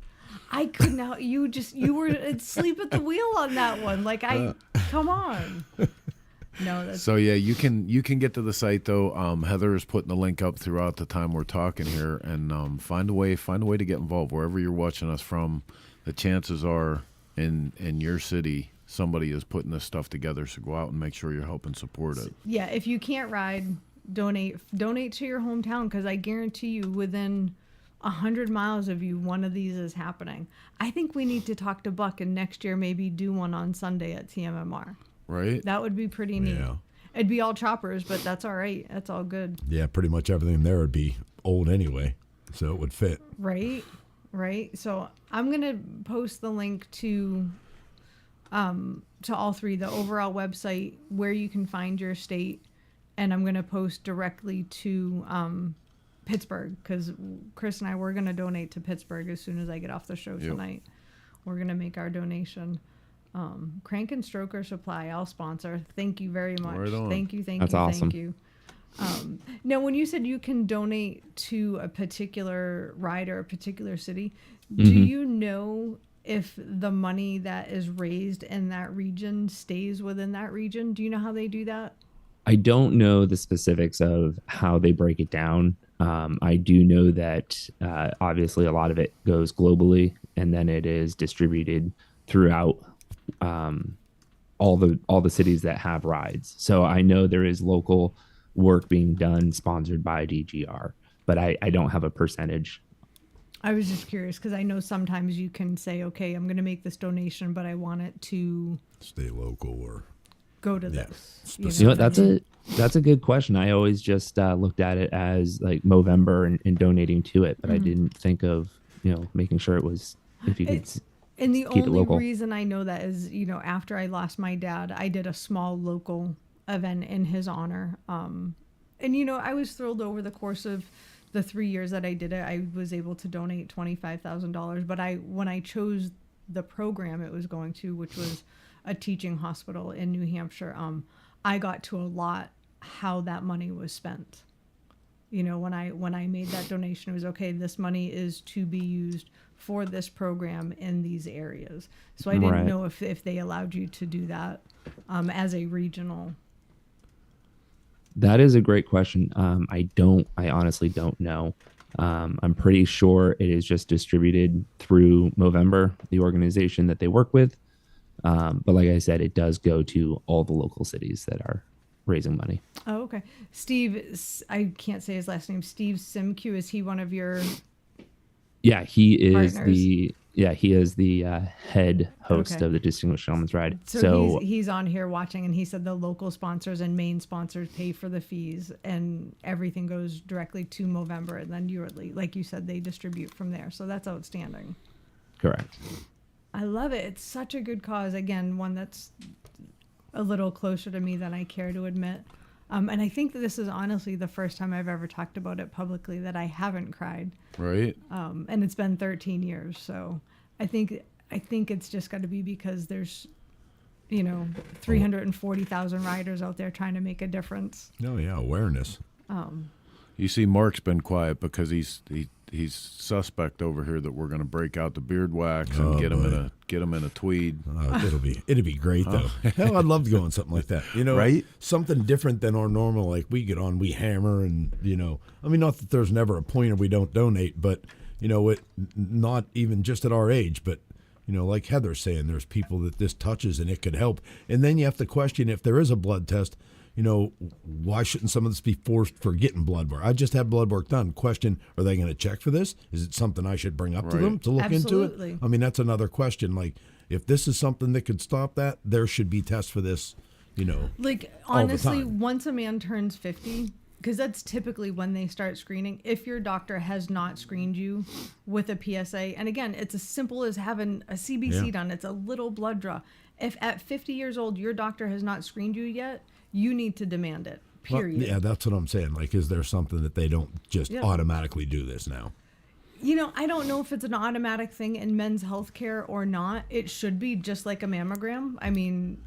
I could not. You were asleep at the wheel on that one. Like come on. No, that's So yeah, you can get to the site though. Heather is putting the link up throughout the time we're talking here, and find a way to get involved wherever you're watching us from. The chances are in your city somebody is putting this stuff together. So go out and make sure you're helping support it. Yeah, if you can't ride, donate to your hometown, because I guarantee you within 100 miles of you, one of these is happening. I think we need to talk to Buck and next year maybe do one on Sunday at TMMR. Right? That would be pretty neat. Yeah. It'd be all choppers, but that's all right. That's all good. Yeah, pretty much everything there would be old anyway, so it would fit. Right. So I'm gonna post the link to all three, the overall website, where you can find your state, and I'm gonna post directly to Pittsburgh, because Chris and I were gonna donate to Pittsburgh as soon as I get off the show tonight. We're gonna make our donation. Crank and Stroker Supply, I'll sponsor. Thank you very much. Right on. Thank you. That's awesome. Thank you. Now, when you said you can donate to a particular ride or a particular city, do you know if the money that is raised in that region stays within that region? Do you know how they do that? I don't know the specifics of how they break it down. I do know that obviously a lot of it goes globally, and then it is distributed throughout all the cities that have rides. So I know there is local work being done sponsored by DGR, but I don't have a percentage. I was just curious because I know sometimes you can say, okay, I'm going to make this donation, but I want it to Stay local or go to this. You know, that's a good question. I always just looked at it as like Movember and donating to it, but I didn't think of, making sure it was, if you could and the keep it only local. reason I know that is, after I lost my dad, I did a small local event in his honor. And, I was thrilled over the course of the 3 years that I did it. I was able to donate $25,000. But when I chose the program it was going to, which was a teaching hospital in New Hampshire, I got to allot how that money was spent. When I made that donation, it was okay, this money is to be used for this program in these areas. So I didn't know if they allowed you to do that as a regional. That is a great question. I honestly don't know. I'm pretty sure it is just distributed through Movember, the organization that they work with. But like I said, it does go to all the local cities that are raising money. Oh, okay. Steve, I can't say his last name. Steve Simcu, is he one of your Yeah, he is partners? he is the head host of the Distinguished Gentleman's Ride. So he's on here watching, and he said the local sponsors and main sponsors pay for the fees, and everything goes directly to Movember, and then yearly, like you said, they distribute from there. So that's outstanding. Correct. I love it. It's such a good cause. Again, one that's a little closer to me than I care to admit. And I think that this is honestly the first time I've ever talked about it publicly that I haven't cried. Right. And it's been 13 years. So I think it's just got to be because there's, 340,000 riders out there trying to make a difference. Oh yeah, awareness. You see, Mark's been quiet because he's suspect over here that we're going to break out the beard wax and get him in a tweed. It'd be great though. Hell, I'd love to go on something like that. Right? Something different than our normal. Like we get on, we hammer, and not that there's never a point where we don't donate, but it not even just at our age, but like Heather's saying, there's people that this touches and it could help. And then you have to question if there is a blood test. Why shouldn't some of this be forced for getting blood work? I just had blood work done. Question, are they going to check for this? Is it something I should bring up to them to look into it? I mean, that's another question. Like, if this is something that could stop that, there should be tests for this, Like, honestly, once a man turns 50, because that's typically when they start screening, if your doctor has not screened you with a PSA, and again, it's as simple as having a CBC done. It's a little blood draw. If at 50 years old, your doctor has not screened you yet, you need to demand it, period. Yeah, that's what I'm saying. Like, is there something that they don't just automatically do this now? You know, I don't know if it's an automatic thing in men's health care or not. It should be just like a mammogram. I mean,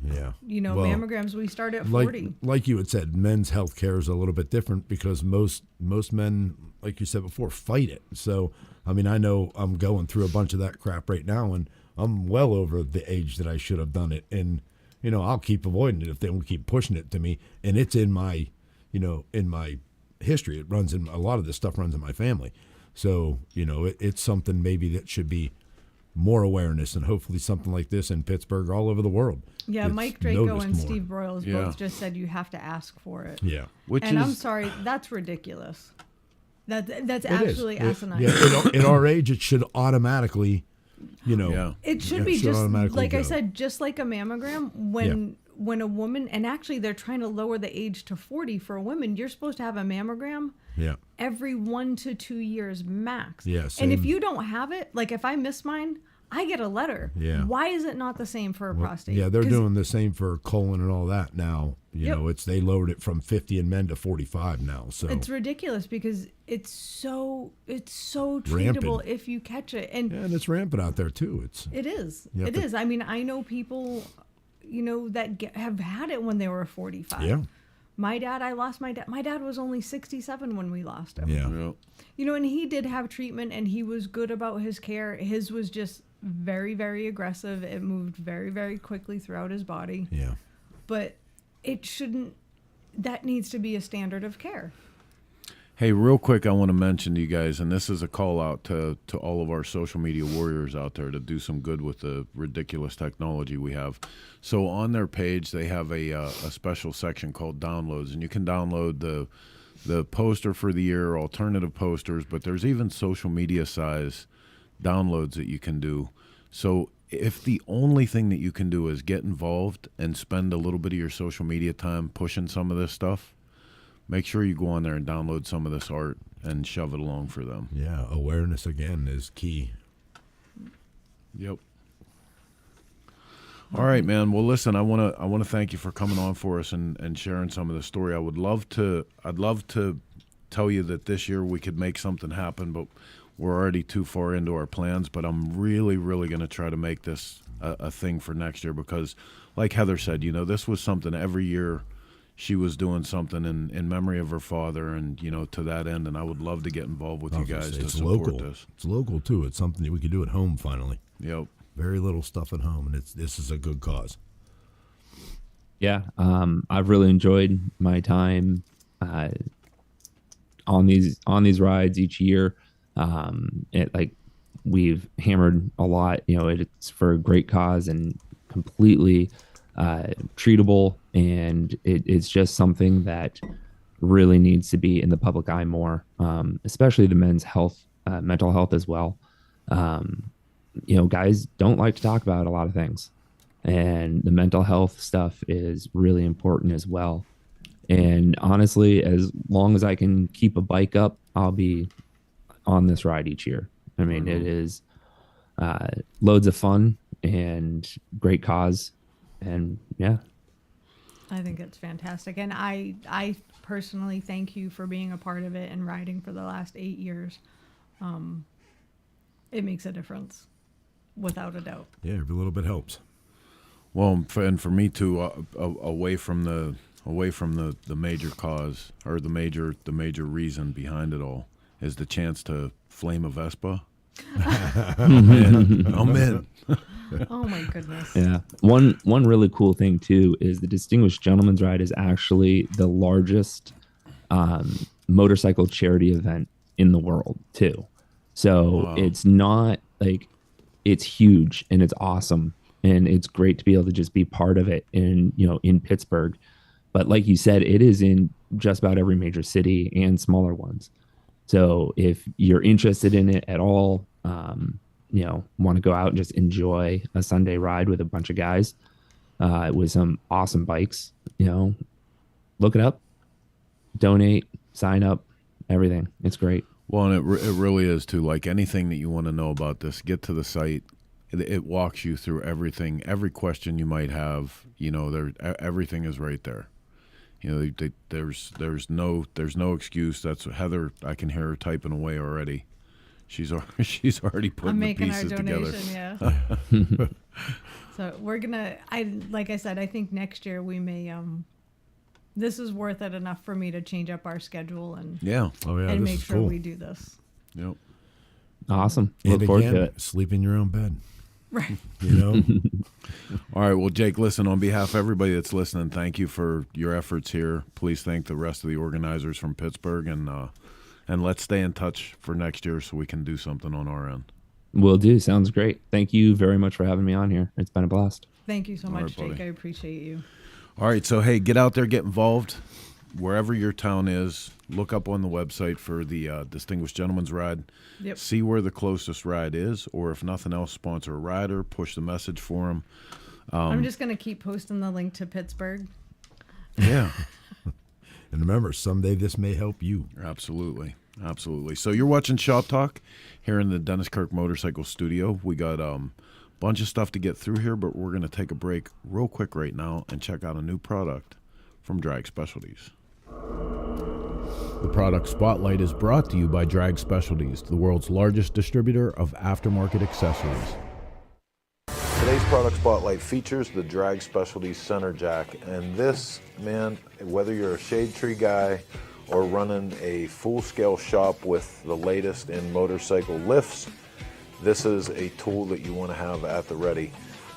you know, mammograms, we start at 40. Like you had said, men's health care is a little bit different because most men, like you said before, fight it. So, I mean, I know I'm going through a bunch of that crap right now, and I'm well over the age that I should have done it. And, you know, I'll keep avoiding it if they don't keep pushing it to me. And it's in my, you know, in my history. It runs in, a lot of this stuff runs in my family. So, you know, it's something maybe that should be more awareness, and hopefully something like this in Pittsburgh, all over the world. Yeah, it's Mike Draco and noticed more. Steve Broyles both just said you have to ask for it. Yeah. I'm sorry, that's ridiculous. That's absolutely asinine. Yeah, at our age, it should automatically, you know. It should be just, like I said, just like a mammogram. When a woman, and actually they're trying to lower the age to 40 for women, you're supposed to have a mammogram every 1 to 2 years max. Yeah, and if you don't have it, like if I miss mine, I get a letter. Yeah. Why is it not the same for a prostate? Yeah, they're doing the same for colon and all that now. You know, they lowered it from 50 in men to 45 now. So it's ridiculous because it's so treatable rampant. if you catch it. And it's rampant out there too. It is. I mean, I know people, you know, that have had it when they were 45. Yeah. My dad, I lost my dad. My dad was only 67 when we lost him. Yeah. You know, and he did have treatment and he was good about his care. His was just very, very aggressive. It moved very, very quickly throughout his body. Yeah. But it shouldn't, that needs to be a standard of care. Hey, real quick, I want to mention to you guys, and this is a call out to all of our social media warriors out there to do some good with the ridiculous technology we have. So on their page, they have a special section called downloads, and you can download the poster for the year, alternative posters, but there's even social media size downloads that you can do. So if the only thing that you can do is get involved and spend a little bit of your social media time pushing some of this stuff, make sure you go on there and download some of this art and shove it along for them. Yeah, awareness again is key. Yep. All right, man. Well, listen, I want to thank you for coming on for us and sharing some of the story. I'd love to tell you that this year we could make something happen, but we're already too far into our plans. But I'm really, really going to try to make this a thing for next year because, like Heather said, you know, this was something every year she was doing something in memory of her father, and, you know, to that end. And I would love to get involved with you guys to support this. It's local too. It's something that we could do at home finally. Yep. Very little stuff at home, and this is a good cause. Yeah, I've really enjoyed my time on these rides each year. We've hammered a lot. You know, it's for a great cause and completely treatable, and it's just something that really needs to be in the public eye more, especially the men's health, mental health as well. You know, guys don't like to talk about a lot of things, and the mental health stuff is really important as well. And honestly, as long as I can keep a bike up, I'll be on this ride each year. I mean, it is loads of fun and great cause. And yeah, I think it's fantastic. And I personally thank you for being a part of it and riding for the last 8 years. It makes a difference, without a doubt. Yeah, every little bit helps. Well, and for me too, away from the major cause, or the major reason behind it all, is the chance to flame a Vespa. I'm in. Oh my goodness. Yeah. One really cool thing too is the Distinguished Gentleman's Ride is actually the largest motorcycle charity event in the world too. So It's not like, it's huge and it's awesome, and it's great to be able to just be part of it in Pittsburgh. But like you said, it is in just about every major city and smaller ones. So if you're interested in it at all, want to go out and just enjoy a Sunday ride with a bunch of guys with some awesome bikes, look it up, donate, sign up, everything. It's great. Well, and it really is too. Like anything that you want to know about this, get to the site. It walks you through everything, every question you might have. Everything is right there. You know, there's no excuse. That's Heather. I can hear her typing away already. She's already putting I'm the making our pieces together. donation, yeah. So we're gonna. Like I said, I think next year we may. This is worth it enough for me to change up our schedule and and make sure we do this. Yep. Awesome. And Look forward again, to it. sleep in your own bed. Right. You know. All right. Well, Jake, listen, on behalf of everybody that's listening, thank you for your efforts here. Please thank the rest of the organizers from Pittsburgh, and let's stay in touch for next year so we can do something on our end. Will do. Sounds great. Thank you very much for having me on here. It's been a blast. Thank you so All much, right, Jake. buddy. I appreciate you. All right. So, hey, get out there, get involved. Wherever your town is, look up on the website for the Distinguished Gentleman's Ride. Yep. See where the closest ride is, or if nothing else, sponsor a rider, push the message for them. I'm just going to keep posting the link to Pittsburgh. Yeah. And remember, someday this may help you. Absolutely. Absolutely. So you're watching Shop Talk here in the Dennis Kirk Motorcycle Studio. We got a bunch of stuff to get through here, but we're going to take a break real quick right now and check out a new product from Drag Specialties. The product spotlight is brought to you by Drag Specialties, the world's largest distributor of aftermarket accessories. Today's product spotlight features the Drag Specialties center jack, and this, man, whether you're a shade tree guy or running a full-scale shop with the latest in motorcycle lifts, this is a tool that you want to have at the ready.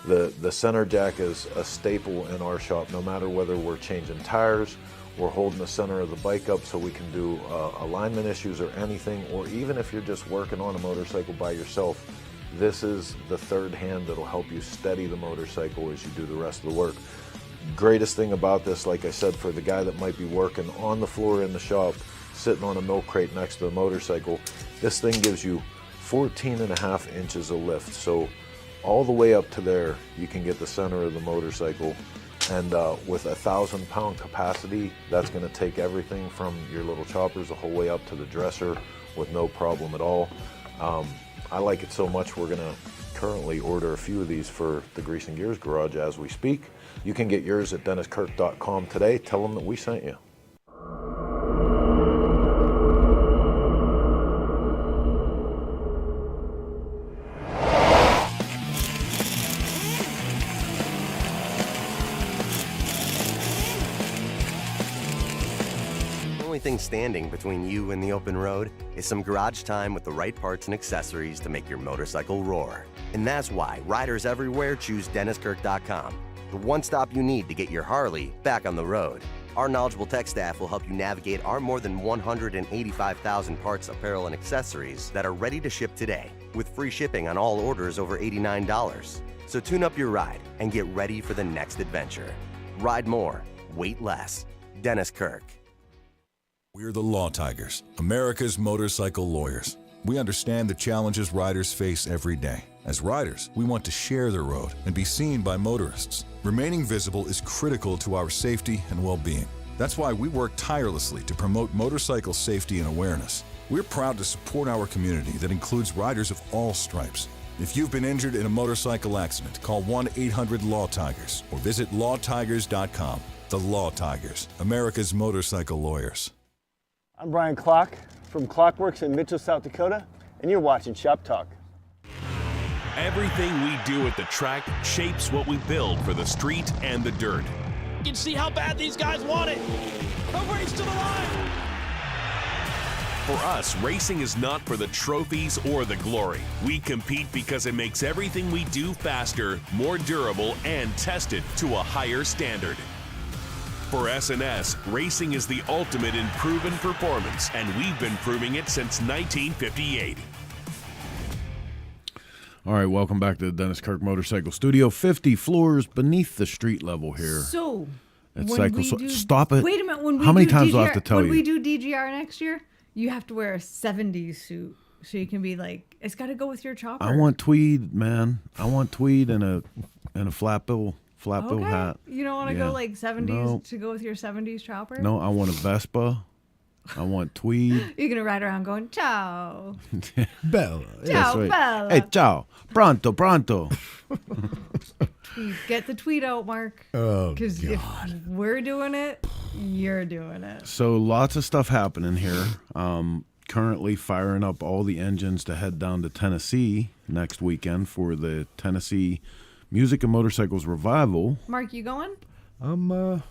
The center jack is a staple in our shop, no matter whether we're changing tires, we're holding the center of the bike up so we can do alignment issues or anything, or even if you're just working on a motorcycle by yourself, this is the third hand that'll help you steady the motorcycle as you do the rest of the work. Greatest thing about this, like I said, for the guy that might be working on the floor in the shop, sitting on a milk crate next to the motorcycle, this thing gives you 14.5 inches of lift. So all the way up to there, you can get the center of the motorcycle. And with 1,000-pound capacity, that's going to take everything from your little choppers the whole way up to the dresser with no problem at all. I like it so much, we're going to currently order a few of these for the Grease and Gears Garage as we speak. You can get yours at DennisKirk.com today. Tell them that we sent you. Thing standing between you and the open road is some garage time with the right parts and accessories to make your motorcycle roar. And that's why riders everywhere choose DennisKirk.com, the one stop you need to get your Harley back on the road. Our knowledgeable tech staff will help you navigate our more than 185,000 parts, apparel, and accessories that are ready to ship today, with free shipping on all orders over $89. So tune up your ride and get ready for the next adventure. Ride more, wait less. Dennis Kirk. We're the Law Tigers, America's motorcycle lawyers. We understand the challenges riders face every day. As riders, we want to share the road and be seen by motorists. Remaining visible is critical to our safety and well-being. That's why we work tirelessly to promote motorcycle safety and awareness. We're proud to support our community that includes riders of all stripes. If you've been injured in a motorcycle accident, call 1-800-LAW-TIGERS or visit lawtigers.com. The Law Tigers, America's motorcycle lawyers. I'm Brian Clock from Clockworks in Mitchell, South Dakota, and you're watching Shop Talk. Everything we do at the track shapes what we build for the street and the dirt. You can see how bad these guys want it. A race to the line. For us, racing is not for the trophies or the glory. We compete because it makes everything we do faster, more durable, and tested to a higher standard. For S&S, racing is the ultimate in proven performance, and we've been proving it since 1958. All right, welcome back to the Dennis Kirk Motorcycle Studio. 50 floors beneath the street level here. So, stop it. Wait a minute. When we How many do times do I DGR, have to tell you? When we do DGR next year, you have to wear a 70s suit. So you can be like, it's got to go with your chopper. I want tweed, man. I want tweed and a flat bill hat. You don't want to go like 70s to go with your 70s chopper? No, I want a Vespa. I want tweed. You're going to ride around going, ciao. Bella. Ciao, Bella. Hey, ciao. Pronto, pronto. tweet. Get the tweet out, Mark. Oh, because if we're doing it, you're doing it. So lots of stuff happening here. Currently firing up all the engines to head down to Tennessee next weekend for the Tennessee Music and Motorcycles Revival. Mark, you going? I'm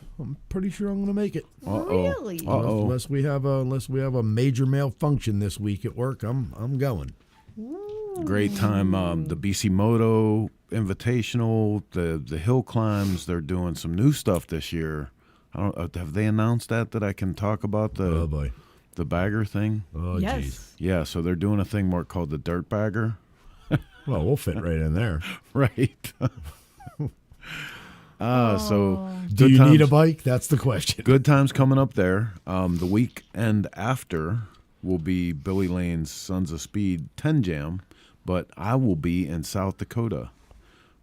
pretty sure I'm going to make it. Really? Unless we have a major malfunction this week at work, I'm going. Ooh. Great time. The BC Moto Invitational, the hill climbs. They're doing some new stuff this year. I don't. Have they announced that I can talk about the bagger thing? Oh, yes. Geez. Yeah. So they're doing a thing, Mark, called the dirt bagger. Well, we'll fit right in there. Right. So do you need a bike? That's the question. Good times coming up there. The weekend after will be Billy Lane's Sons of Speed 10 Jam, but I will be in South Dakota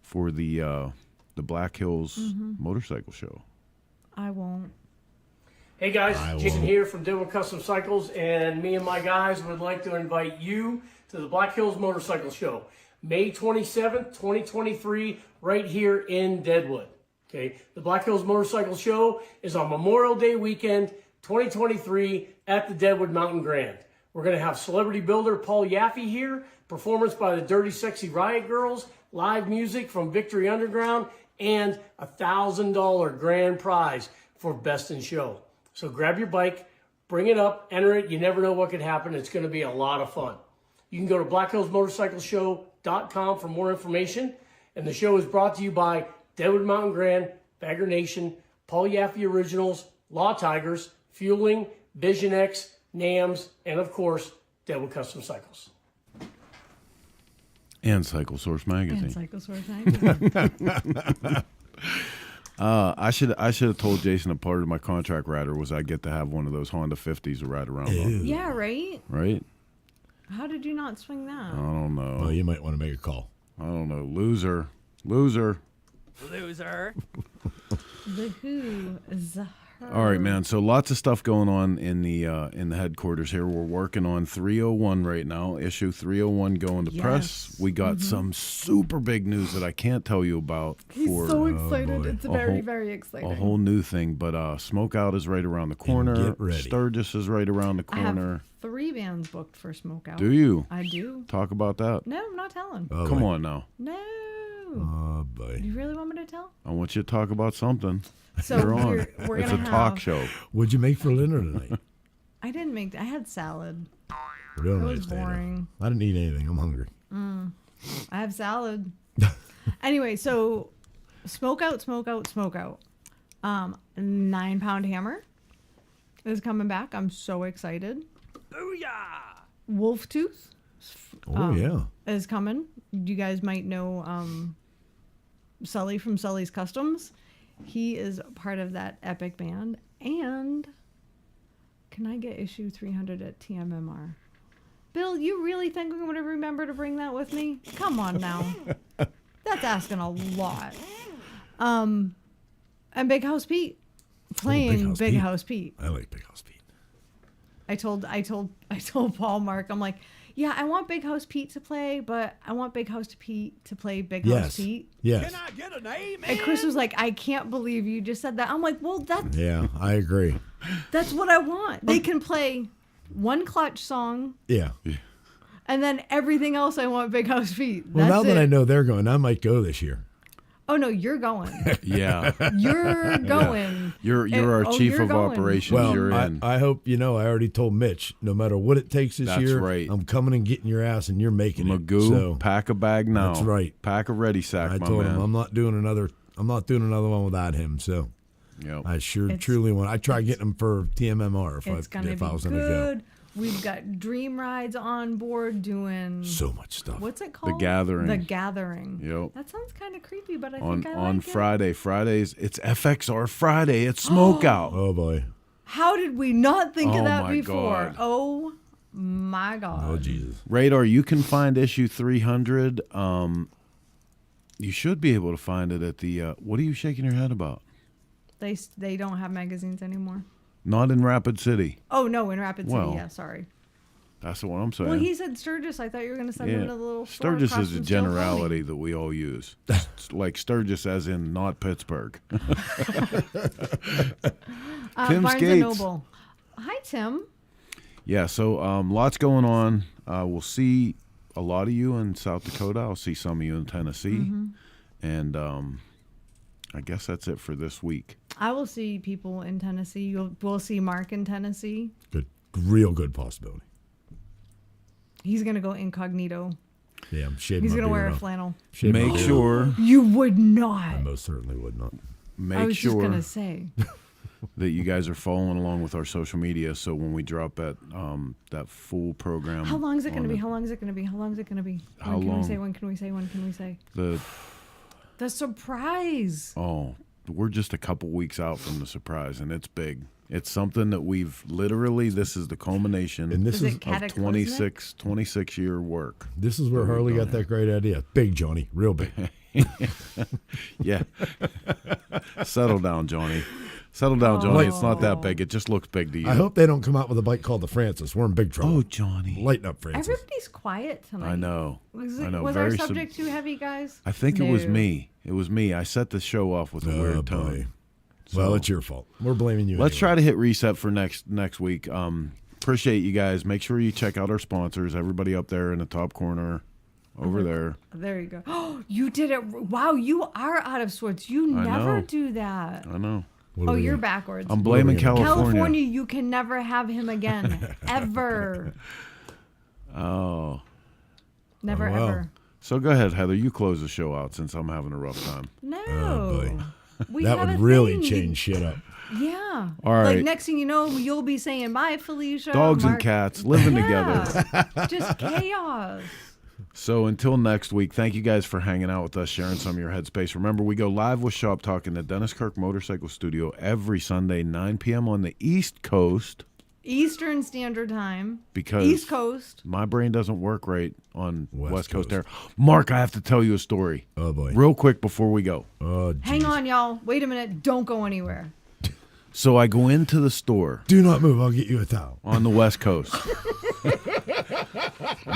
for the Black Hills Motorcycle Show. I won't. Hey guys, Jason here from Deadwood Custom Cycles, and me and my guys would like to invite you to the Black Hills Motorcycle Show, May 27th, 2023, right here in Deadwood. Okay, the Black Hills Motorcycle Show is on Memorial Day weekend, 2023, at the Deadwood Mountain Grand. We're going to have celebrity builder Paul Yaffe here, performance by the Dirty Sexy Riot Girls, live music from Victory Underground, and a $1,000 grand prize for Best in Show. So grab your bike, bring it up, enter it. You never know what could happen. It's going to be a lot of fun. You can go to blackhillsmotorcycleshow.com for more information. And the show is brought to you by Deadwood Mountain Grand, Bagger Nation, Paul Yaffe Originals, Law Tigers, Fueling, Vision X, NAMS, and of course, Deadwood Custom Cycles. And Cycle Source Magazine. And Cycle Source Magazine. I should have told Jason a part of my contract rider was I get to have one of those Honda 50s to ride around on. Yeah, right? Right? How did you not swing that? I don't know. Well, you might want to make a call. I don't know. Loser. The who is the her. All right, man. So lots of stuff going on in the headquarters here. We're working on 301 right now. Issue 301 going to press. We got some super big news that I can't tell you about. He's so excited. It's very, very exciting. A whole new thing. But Smoke Out is right around the corner. Get ready. Sturgis is right around the I have corner. 3 bands booked for Smoke Out. Do you? I do. Talk about that. No, I'm not telling. Oh, Come on now. No. Oh, boy. You really want me to tell? I want you to talk about something. So You're on. we're It's gonna a talk have- show. What'd you make for dinner tonight? I didn't make. I had salad. Real It nice was day, though. boring. I didn't eat anything. I'm hungry. I have salad. Anyway, so smoke out. 9-pound hammer is coming back. I'm so excited. Booyah! Wolf Tooth. Yeah. Is coming. You guys might know Sully from Sully's Customs. He is part of that epic band. And can I get issue 300 at TMMR? Bill, you really think I'm going to remember to bring that with me? Come on now. That's asking a lot. And Big House Pete. Playing Big House Pete. I like Big House Pete. I told Paul Mark, I'm like, yeah, I want Big House Pete to play, but I want Big House Pete to play Big House Pete. Yes. Can I get an amen? And Chris was like, I can't believe you just said that. I'm like, well, Yeah, I agree. that's what I want. They can play one Clutch song, Yeah. and then everything else I want Big House Pete. Well, That's now that it. I know they're going, I might go this year. Oh no, you're going. Yeah. You're going. You're our chief you're of going. operations. Well, You're in. I hope I already told Mitch, no matter what it takes this That's year, right. I'm coming and getting your ass, and you're making Magoo, it. So pack a bag now. That's right. Pack a ready sack, I my told man. him I'm not doing another one without him. So Yep. I truly want. I try getting him for TMMR It's gonna if be I was going to go. good. We've got Dream Rides on board doing So much stuff. What's it called? Gathering. The Gathering. Yep. That sounds kind of creepy, but I on think I on like Friday. Fridays, it's FXR Friday. It's Smoke Out. Oh boy. How did we not think Oh of that my before? God. Oh my God. Oh Jesus. Radar, you can find issue 300. You should be able to find it at the. What are you shaking your head about? They don't have magazines anymore. Not in Rapid City. Oh no, in Rapid City. Well, Yeah, sorry. That's what I'm saying. Well, he said Sturgis. I thought you were going to send him to the little store Sturgis across is a from Steel generality that we all use. It's like Sturgis as in not Pittsburgh. Tim Barnes Skates. Noble. Hi, Tim. Yeah, so lots going on. We'll see a lot of you in South Dakota. I'll see some of you in Tennessee. Mm-hmm. And I guess that's it for this week. I will see people in Tennessee. We'll see Mark in Tennessee. Good, real good possibility. He's going to go incognito. Yeah, I'm shaving. He's my going to beard wear a off. flannel. Make sure. You would not. I most certainly would not. I was just sure going to say. that you guys are following along with our social media, so when we drop that full program. How long is it going to be? How long is it going to be? How long is it going to be? How When can long? we say? When can we say? When can we say? The surprise. Oh, we're just a couple weeks out from the surprise, and it's big. It's something that we've literally, this is the culmination And this Is is it of cataclysmic? 26 year work. This is where Harley got that great idea. Big, Johnny. Real big. Yeah. Settle down, Johnny. Settle down, Johnny. It's not that big. It just looks big to you. I hope they don't come out with a bike called the Francis. We're in big trouble. Oh, Johnny. Lighten up, Francis. Everybody's quiet tonight. I know. Was, I know. was Very our subject too heavy, guys? I think it was No. me. It was me. I set the show off with a weird tone. boy. Well, it's your fault. We're blaming you. Let's anyway. try to hit reset for next week. Appreciate you guys. Make sure you check out our sponsors. Everybody up there in the top corner over there. There you go. Oh, you did it. Wow, you are out of sorts. You I never know. do that. I know. Oh, you're backwards. I'm blaming California. California, you can never have him again. Ever. Oh. Never, Oh, well. ever. So go ahead, Heather. You close the show out since I'm having a rough time. No. We That had would a really thing. change shit up. Yeah. All right. Like next thing you know, you'll be saying bye, Felicia. Dogs and Mark. cats living Yeah. together. Just chaos. So until next week, thank you guys for hanging out with us, sharing some of your headspace. Remember, we go live with Shop Talk in the Dennis Kirk Motorcycle Studio every Sunday, 9 p.m. on the East Coast. Eastern Standard Time. Because East Coast. my brain doesn't work right on West Coast there. Mark, I have to tell you a story. Oh, boy. Real quick before we go. Oh, Hang on, y'all. Wait a minute. Don't go anywhere. So I go into the store. Do not move. I'll get you a towel. On the West Coast.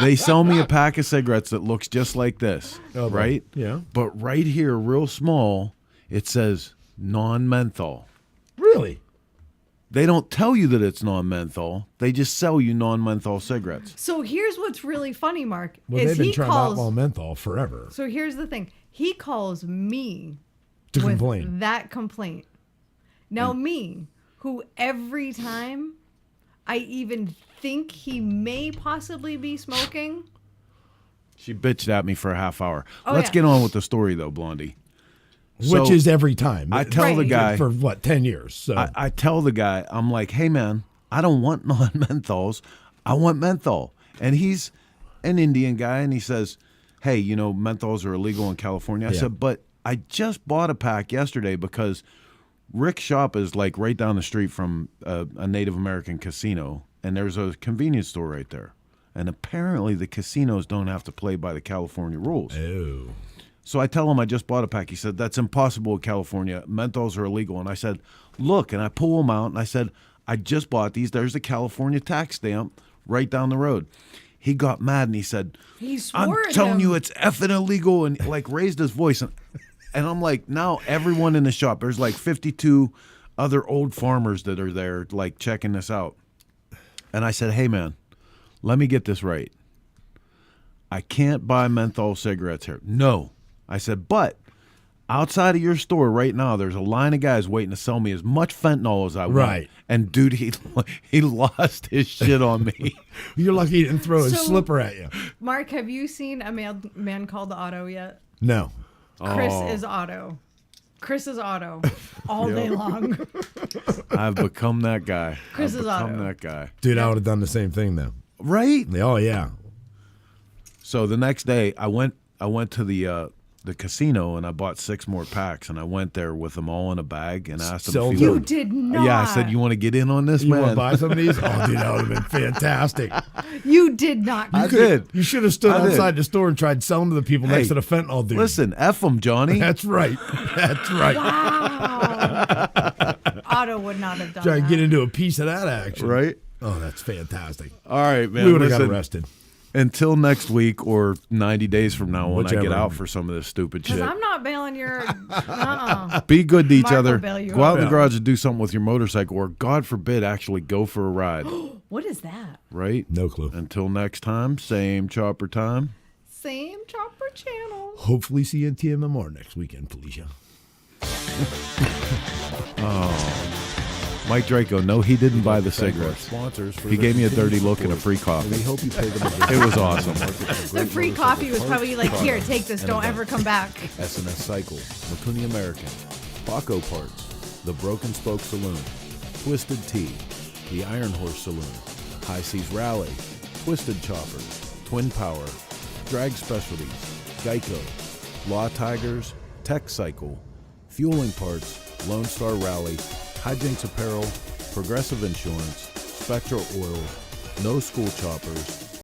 They sell me a pack of cigarettes that looks just like this, Oh, boy. right? Yeah. But right here, real small, it says non-menthol. Really? They don't tell you that it's non-menthol. They just sell you non-menthol cigarettes. So here's what's really funny, Mark. Well, is they've been he trying calls. outlaw menthol forever. So here's the thing. He calls me To with complain. that complaint. Now me, who every time I even think he may possibly be smoking. She bitched at me for a half hour. Oh, Let's yeah. get on with the story, though, Blondie. Which is every time. I tell the guy. For what, 10 years? So. I tell the guy, I'm like, hey, man, I don't want non-menthols. I want menthol. And he's an Indian guy, and he says, hey, you know, menthols are illegal in California. I Yeah. said, but I just bought a pack yesterday because Rick's shop is like right down the street from a Native American casino, and there's a convenience store right there. And apparently the casinos don't have to play by the California rules. Oh. So I tell him I just bought a pack. He said, that's impossible in California. Menthols are illegal. And I said, look, and I pull them out, and I said, I just bought these. There's the California tax stamp right down the road. He got mad, and he said, He swore I'm at telling him. you it's effing illegal, and like raised his voice. And I'm like, now everyone in the shop, there's like 52 other old farmers that are there like checking this out. And I said, hey, man, let me get this right. I can't buy menthol cigarettes here. No. I said, but outside of your store right now, there's a line of guys waiting to sell me as much fentanyl as I want. Right. And dude, he lost his shit on me. You're lucky he didn't throw his So- slipper at you. Mark, have you seen a man called Otto yet? No. Chris Oh. is Otto. Chris is Otto all day long. I've become that guy. Chris I've is become Otto. that guy. Dude, I would have done the same thing, though. Right? Oh, yeah. So the next day, I went to the casino and I bought 6 more packs, and I went there with them all in a bag and asked them Sold if you You did not. Yeah, I said, you want to get in on this, You want man? to buy some of these? Oh, dude, that would have been fantastic. You did not. I did. You should have stood I did. outside the store and tried selling to the people next Hey, to the fentanyl dude. Listen, F them, Johnny. That's right. That's right. Wow. Otto would not have done Try that. to get into a piece of that action. Right? Oh, that's fantastic. All right, man. We would have got listen, arrested. Until next week or 90 days from now when I Whichever. get out for some of this stupid shit. Because I'm not bailing your. Be good to each Mark will other. bail you Go out in the out. garage and do something with your motorcycle, or God forbid, actually go for a ride. What is that? Right? No clue. Until next time, same chopper time. Same chopper channel. Hopefully see you in TMMR next weekend, Felicia. Mike Draco, no, he didn't buy the Thank our cigarettes. sponsors for He their gave me a continued dirty look and a support. free coffee. And we hope you pay them a visit. It was awesome. The free coffee was probably like, here, take this. Don't ever come back. S&S Cycle, McCooney American, Baco Parts, The Broken Spoke Saloon, Twisted Tea, The Iron Horse Saloon, High Seas Rally, Twisted Choppers, Twin Power, Drag Specialties, Geico, Law Tigers, Tech Cycle, Fueling Parts, Lone Star Rally, Hijinks Apparel, Progressive Insurance, Spectral Oil, No School Choppers,